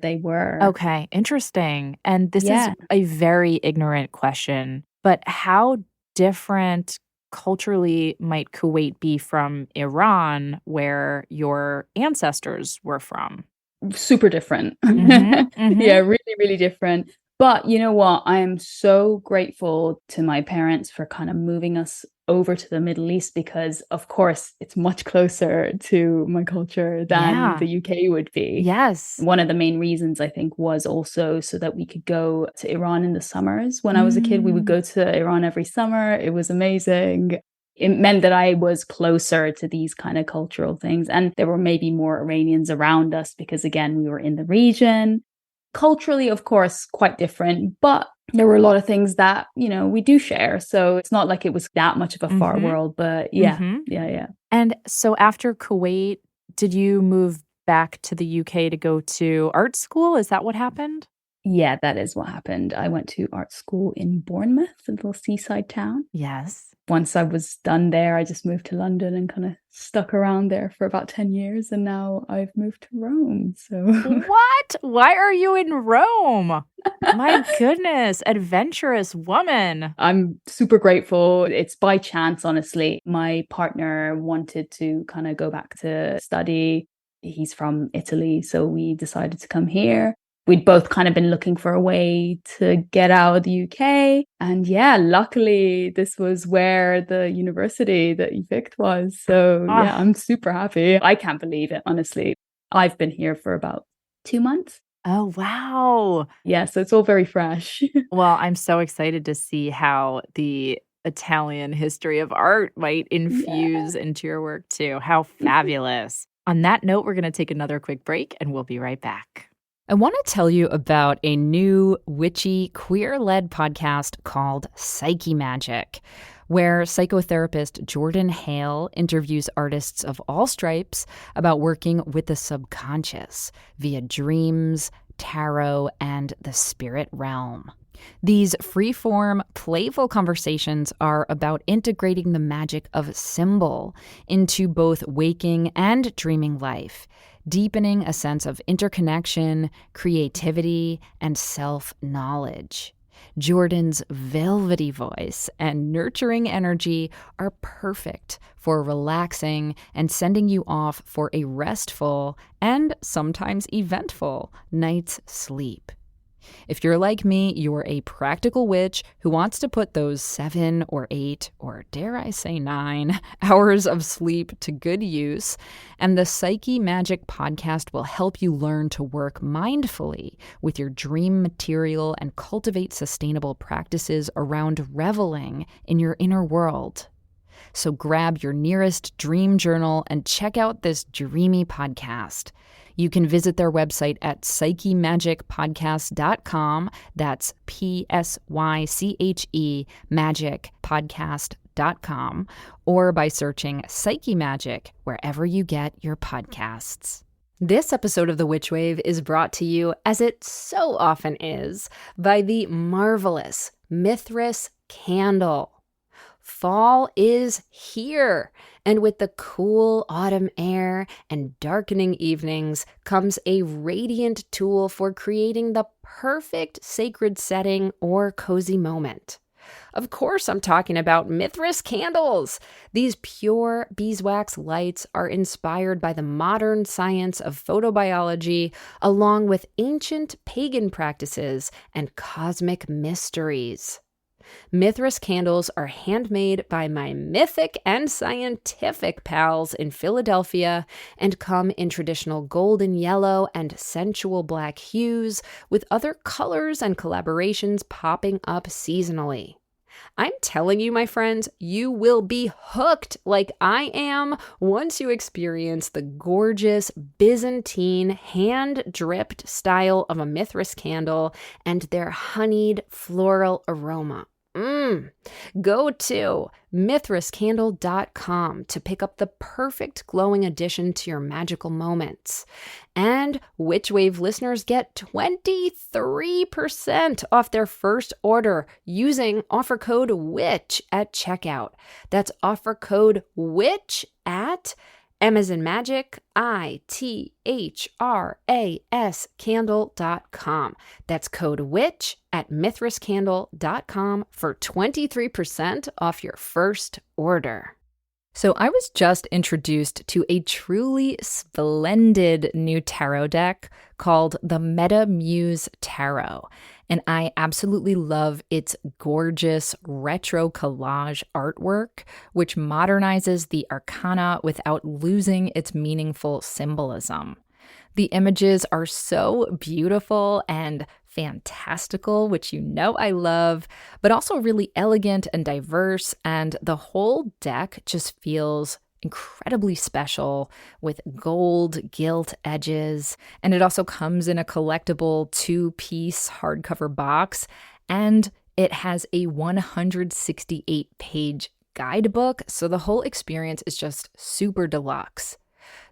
Okay, interesting. And this is a very ignorant question, but how different culturally might Kuwait be from Iran, where your ancestors were from? Super different. Mm-hmm. Yeah, really, really different. But you know what? I am so grateful to my parents for kind of moving us over to the Middle East because, of course, it's much closer to my culture than the UK would be. Yes. One of the main reasons, I think, was also so that we could go to Iran in the summers. When I was a kid, we would go to Iran every summer. It was amazing. It meant that I was closer to these kind of cultural things. And there were maybe more Iranians around us because, again, we were in the region. Culturally, of course, quite different, but there were a lot of things that, we do share. So it's not like it was that much of a far world, but yeah. And so after Kuwait, did you move back to the UK to go to art school? Is that what happened? Yeah, that is what happened. I went to art school in Bournemouth, a little seaside town. Yes. Once I was done there, I just moved to London and kind of stuck around there for about 10 years. And now I've moved to Rome. So what? Why are you in Rome? My goodness, adventurous woman. I'm super grateful. It's by chance, honestly. My partner wanted to kind of go back to study. He's from Italy, so we decided to come here. We'd both kind of been looking for a way to get out of the UK. And yeah, luckily, this was where the university that you picked was. So yeah, I'm super happy. I can't believe it, honestly. I've been here for about 2 months. Oh, wow. Yeah, so it's all very fresh. Well, I'm so excited to see how the Italian history of art might infuse into your work too. How fabulous. On that note, we're going to take another quick break and we'll be right back. I want to tell you about a new witchy queer-led podcast called Psyche Magic, where psychotherapist Jordan Hale interviews artists of all stripes about working with the subconscious via dreams, tarot, and the spirit realm. These free-form, playful conversations are about integrating the magic of symbol into both waking and dreaming life, deepening a sense of interconnection, creativity, and self-knowledge. Jordan's velvety voice and nurturing energy are perfect for relaxing and sending you off for a restful and sometimes eventful night's sleep. If you're like me, you're a practical witch who wants to put those 7 or 8, or dare I say 9, hours of sleep to good use, and the Psyche Magic podcast will help you learn to work mindfully with your dream material and cultivate sustainable practices around reveling in your inner world. So grab your nearest dream journal and check out this dreamy podcast. You can visit their website at psychemagicpodcast.com. That's PSYCHE magicpodcast.com, or by searching Psyche Magic wherever you get your podcasts. This episode of The Witch Wave is brought to you, as it so often is, by the marvelous Mithras candle. Fall is here, and with the cool autumn air and darkening evenings comes a radiant tool for creating the perfect sacred setting or cozy moment. Of course, I'm talking about Mithras candles. These pure beeswax lights are inspired by the modern science of photobiology, along with ancient pagan practices and cosmic mysteries. Mithras candles are handmade by my mythic and scientific pals in Philadelphia and come in traditional golden yellow and sensual black hues, with other colors and collaborations popping up seasonally. I'm telling you, my friends, you will be hooked like I am once you experience the gorgeous Byzantine hand-dripped style of a Mithras candle and their honeyed floral aroma. Go to mithrascandle.com to pick up the perfect glowing addition to your magical moments. And Witchwave listeners get 23% off their first order using offer code WITCH at checkout. That's offer code WITCH at M as in magic, ITHRAS candle.com. That's code WITCH at mithrascandle.com for 23% off your first order. So I was just introduced to a truly splendid new tarot deck called the Metamuse Tarot, and I absolutely love its gorgeous retro collage artwork, which modernizes the arcana without losing its meaningful symbolism. The images are so beautiful and fantastical, which you know I love, but also really elegant and diverse, and the whole deck just feels incredibly special with gold gilt edges. And it also comes in a collectible 2-piece hardcover box, and it has a 168-page guidebook, so the whole experience is just super deluxe.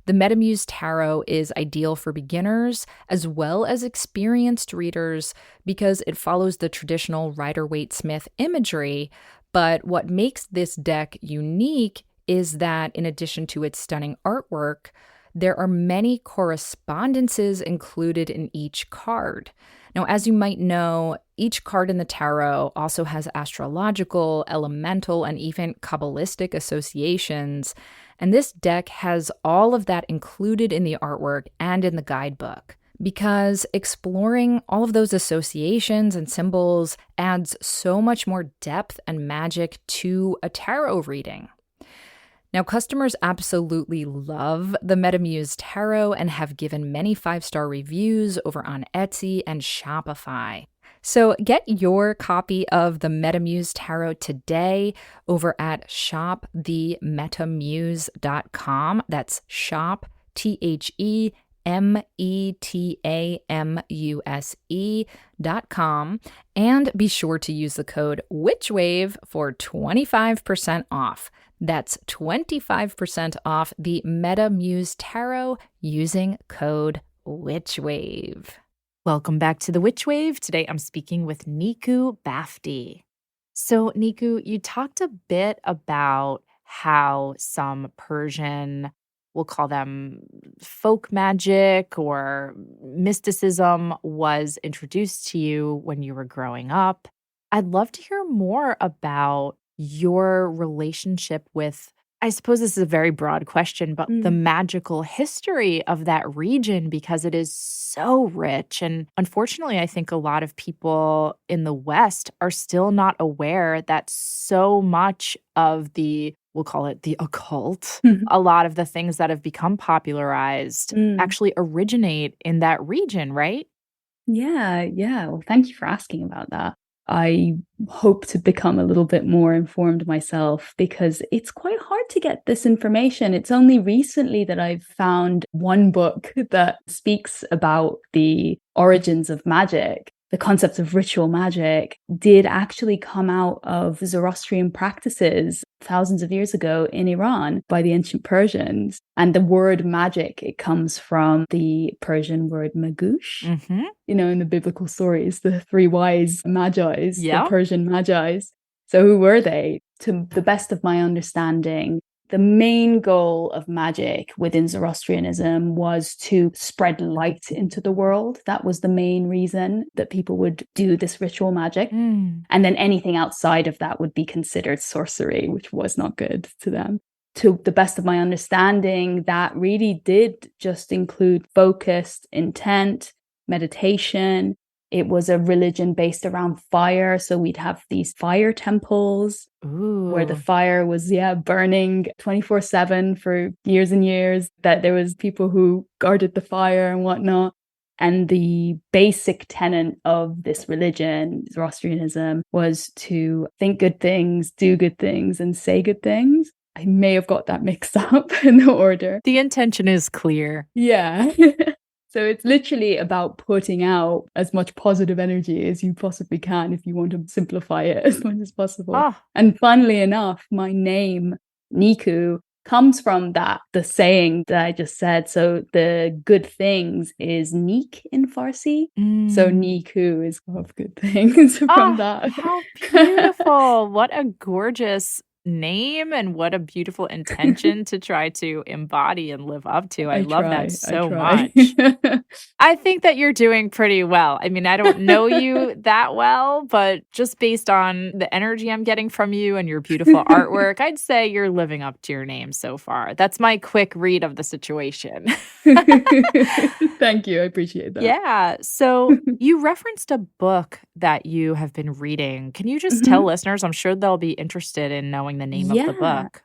The Metamuse Tarot is ideal for beginners as well as experienced readers because it follows the traditional Rider-Waite-Smith imagery, but what makes this deck unique is that in addition to its stunning artwork, there are many correspondences included in each card. Now, as you might know, each card in the tarot also has astrological, elemental, and even Kabbalistic associations, and this deck has all of that included in the artwork and in the guidebook, because exploring all of those associations and symbols adds so much more depth and magic to a tarot reading. Now, customers absolutely love the Metamuse Tarot and have given many 5-star reviews over on Etsy and Shopify. So get your copy of the Metamuse Tarot today over at shopthemetamuse.com. That's shop, TheMetamuse.com. And be sure to use the code WITCHWAVE for 25% off. That's 25% off the Metamuse Tarot using code WITCHWAVE. Welcome back to the Witch Wave. Today I'm speaking with Nikoo Bafti. So Nikoo, you talked a bit about how some Persian, we'll call them folk magic or mysticism, was introduced to you when you were growing up. I'd love to hear more about your relationship with, I suppose this is a very broad question, but the magical history of that region, because it is so rich. And unfortunately, I think a lot of people in the West are still not aware that so much of the, we'll call it the occult, a lot of the things that have become popularized actually originate in that region, right? Yeah. Well, thank you for asking about that. I hope to become a little bit more informed myself because it's quite hard to get this information. It's only recently that I've found one book that speaks about the origins of magic. The concept of ritual magic did actually come out of Zoroastrian practices thousands of years ago in Iran by the ancient Persians. And the word magic, it comes from the Persian word Magus. You know, in the biblical stories, the 3 wise magi's, the Persian magi's. So who were they? To the best of my understanding, The main goal of magic within Zoroastrianism was to spread light into the world. That was the main reason that people would do this ritual magic. And then anything outside of that would be considered sorcery, which was not good to them. To the best of my understanding, that really did just include focused intent, meditation. It was a religion based around fire. So we'd have these fire temples where the fire was, burning 24/7 for years and years, that there was people who guarded the fire and whatnot. And the basic tenet of this religion, Zoroastrianism, was to think good things, do good things, and say good things. I may have got that mixed up in the order. The intention is clear. Yeah. So it's literally about putting out as much positive energy as you possibly can if you want to simplify it as much as possible. And funnily enough, my name, Nikoo, comes from that, the saying that I just said. So the good things is Nik in Farsi. So Nikoo is of good things from that. How beautiful. What a gorgeous name and what a beautiful intention to try to embody and live up to. I love that so much. I think that you're doing pretty well. I mean, I don't know you that well, but just based on the energy I'm getting from you and your beautiful artwork, I'd say you're living up to your name so far. That's my quick read of the situation. Thank you. I appreciate that. Yeah. So you referenced a book that you have been reading. Can you just tell listeners? I'm sure they'll be interested in knowing the name of the book.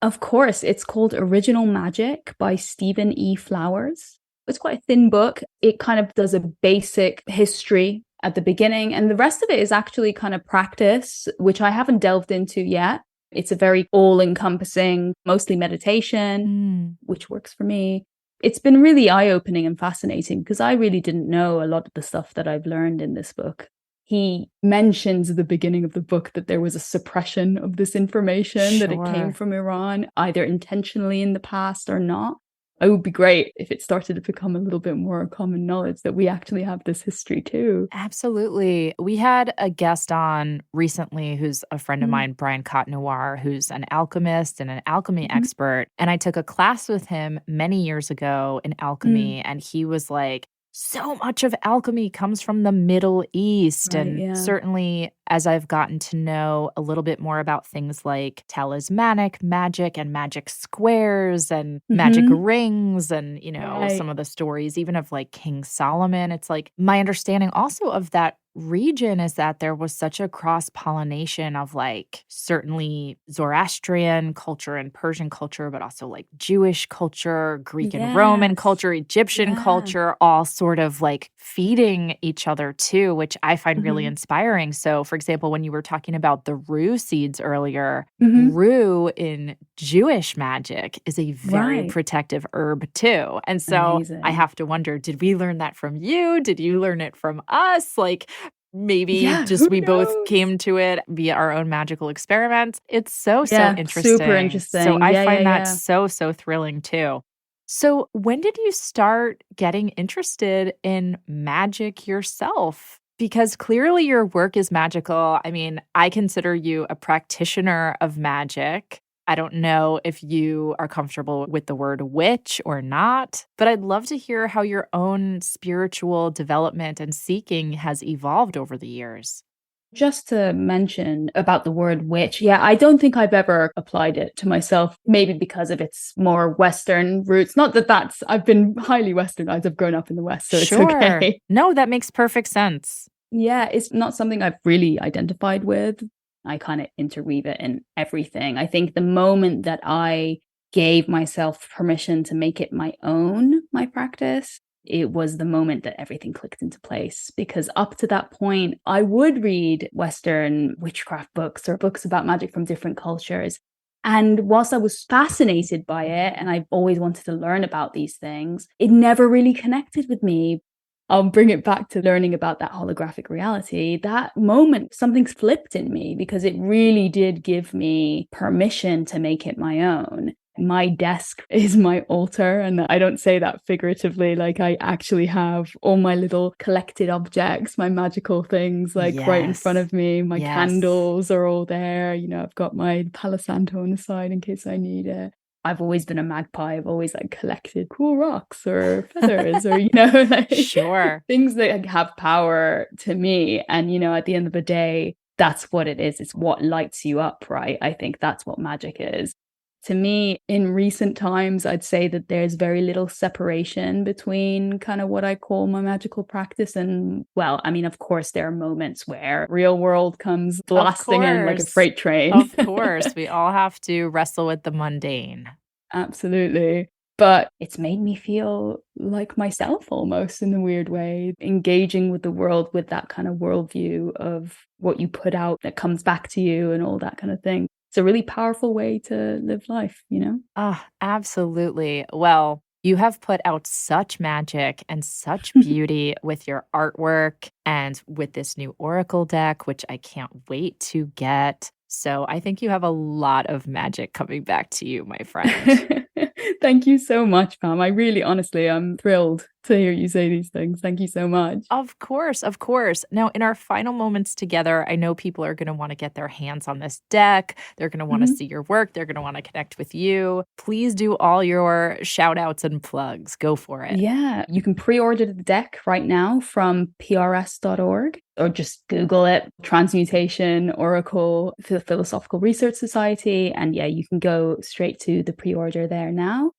Of course. It's called Original Magic by Stephen E. Flowers. It's quite a thin book. It kind of does a basic history at the beginning, and the rest of it is actually kind of practice, which I haven't delved into yet. It's a very all-encompassing, mostly meditation, which works for me. It's been really eye-opening and fascinating because I really didn't know a lot of the stuff that I've learned in this book. He mentions at the beginning of the book that there was a suppression of this information, that it came from Iran, either intentionally in the past or not. It would be great if it started to become a little bit more common knowledge that we actually have this history too. Absolutely. We had a guest on recently who's a friend of mine, Brian Cotnoir, who's an alchemist and an alchemy expert. And I took a class with him many years ago in alchemy, and he was like, so much of alchemy comes from the Middle East. Certainly, as I've gotten to know a little bit more about things like talismanic magic and magic squares and magic rings and, some of the stories, even of like King Solomon, it's like my understanding also of that region is that there was such a cross-pollination of like certainly Zoroastrian culture and Persian culture, but also like Jewish culture, Greek and Roman culture, Egyptian culture, all sort of like feeding each other too, which I find really inspiring. So for example, when you were talking about the rue seeds earlier, rue in Jewish magic is a very protective herb too. And so I have to wonder, did we learn that from you? Did you learn it from us? Like maybe just we both came to it via our own magical experiments. It's so interesting. Super interesting. So I find that so thrilling too. So when did you start getting interested in magic yourself? Because clearly your work is magical. I mean, I consider you a practitioner of magic. I don't know if you are comfortable with the word witch or not, but I'd love to hear how your own spiritual development and seeking has evolved over the years. Just to mention about the word witch, I don't think I've ever applied it to myself, maybe because of its more Western roots. Not that I've been highly Westernized. I've grown up in the West, so it's okay. No, that makes perfect sense. Yeah, it's not something I've really identified with. I kind of interweave it in everything. I think the moment that I gave myself permission to make it my own, my practice, it was the moment that everything clicked into place. Because up to that point, I would read Western witchcraft books or books about magic from different cultures. And whilst I was fascinated by it, and I've always wanted to learn about these things, it never really connected with me. I'll bring it back to learning about that holographic reality. That moment, something's flipped in me because it really did give me permission to make it my own. My desk is my altar, and I don't say that figuratively. Like, I actually have all my little collected objects, my magical things, like right in front of me. My candles are all there. You know, I've got my Palo Santo on the side in case I need it. I've always been a magpie. I've always like collected cool rocks or feathers or, you know, like Sure. things that have power to me. And, you know, at the end of the day, that's what it is. It's what lights you up, right? I think that's what magic is. To me, in recent times, I'd say that there's very little separation between kind of what I call my magical practice and, well, I mean, of course, there are moments where real world comes blasting in like a freight train. Of course, we all have to wrestle with the mundane. Absolutely. But it's made me feel like myself almost in a weird way, engaging with the world with that kind of worldview of what you put out that comes back to you and all that kind of thing. It's a really powerful way to live life, you know? Oh, absolutely. Well, you have put out such magic and such beauty with your artwork and with this new oracle deck, which I can't wait to get. So I think you have a lot of magic coming back to you, my friend. Thank you so much, Pam. I really, honestly, I'm thrilled to hear you say these things. Thank you so much. Of course, of course. Now, in our final moments together, I know people are going to want to get their hands on this deck. They're going to want to see your work. They're going to want to connect with you. Please do all your shout outs and plugs. Go for it. Yeah, you can pre-order the deck right now from prs.org or just Google it, Transmutation Oracle Philosophical Research Society. And yeah, you can go straight to the pre-order there now.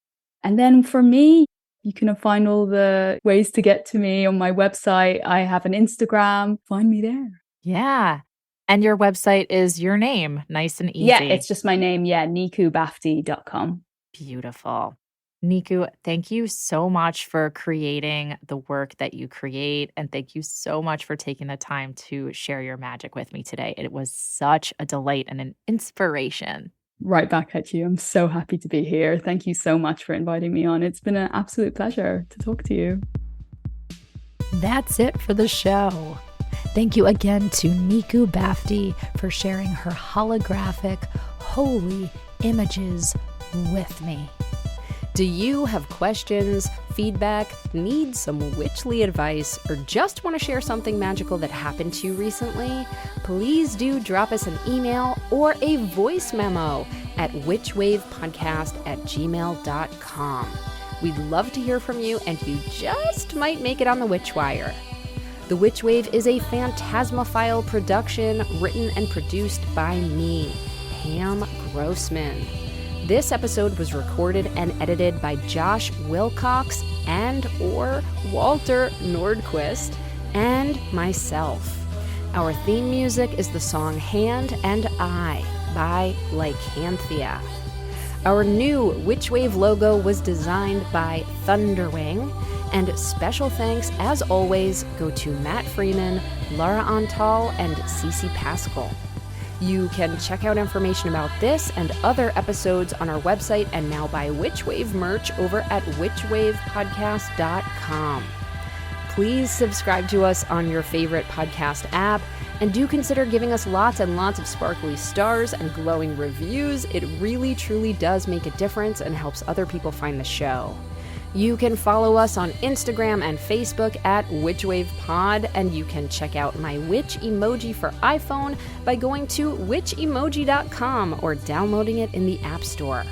And then for me, you can find all the ways to get to me on my website. I have an Instagram. Find me there. Yeah. And your website is your name. Nice and easy. Yeah, it's just my name. Yeah, NikooBafti.com. Beautiful. Nikoo, thank you so much for creating the work that you create. And thank you so much for taking the time to share your magic with me today. It was such a delight and an inspiration. Right back at you. I'm so happy to be here. Thank you so much for inviting me on. It's been an absolute pleasure to talk to you. That's it for the show. Thank you again to Nikoo Bafti for sharing her holographic, holy images with me. Do you have questions, feedback, need some witchly advice, or just want to share something magical that happened to you recently? Please do drop us an email or a voice memo at witchwavepodcast@gmail.com. We'd love to hear from you, and you just might make it on the Witch Wire. The Witch Wave is a Phantasmophile production written and produced by me, Pam Grossman. This episode was recorded and edited by Josh Wilcox and/or Walter Nordquist and myself. Our theme music is the song Hand and I by Lycanthia. Our new Witch Wave logo was designed by Thunderwing, and special thanks, as always, go to Matt Freeman, Laura Antal, and Cece Pascal. You can check out information about this and other episodes on our website and now buy Witch Wave merch over at witchwavepodcast.com. Please subscribe to us on your favorite podcast app, and do consider giving us lots and lots of sparkly stars and glowing reviews. It really, truly does make a difference and helps other people find the show. You can follow us on Instagram and Facebook at WitchWavePod, and you can check out my witch emoji for iPhone by going to witchemoji.com or downloading it in the App Store.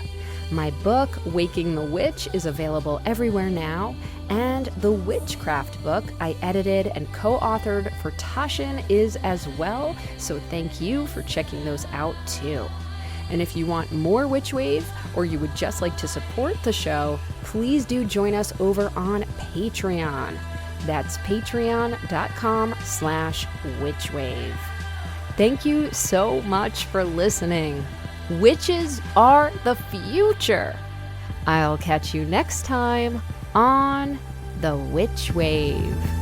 My book, Waking the Witch, is available everywhere now, and the Witchcraft book I edited and co-authored for Tashin is as well, so thank you for checking those out too. And if you want more Witch Wave, or you would just like to support the show, please do join us over on Patreon. That's patreon.com/witchwave. Thank you so much for listening. Witches are the future. I'll catch you next time on The Witch Wave.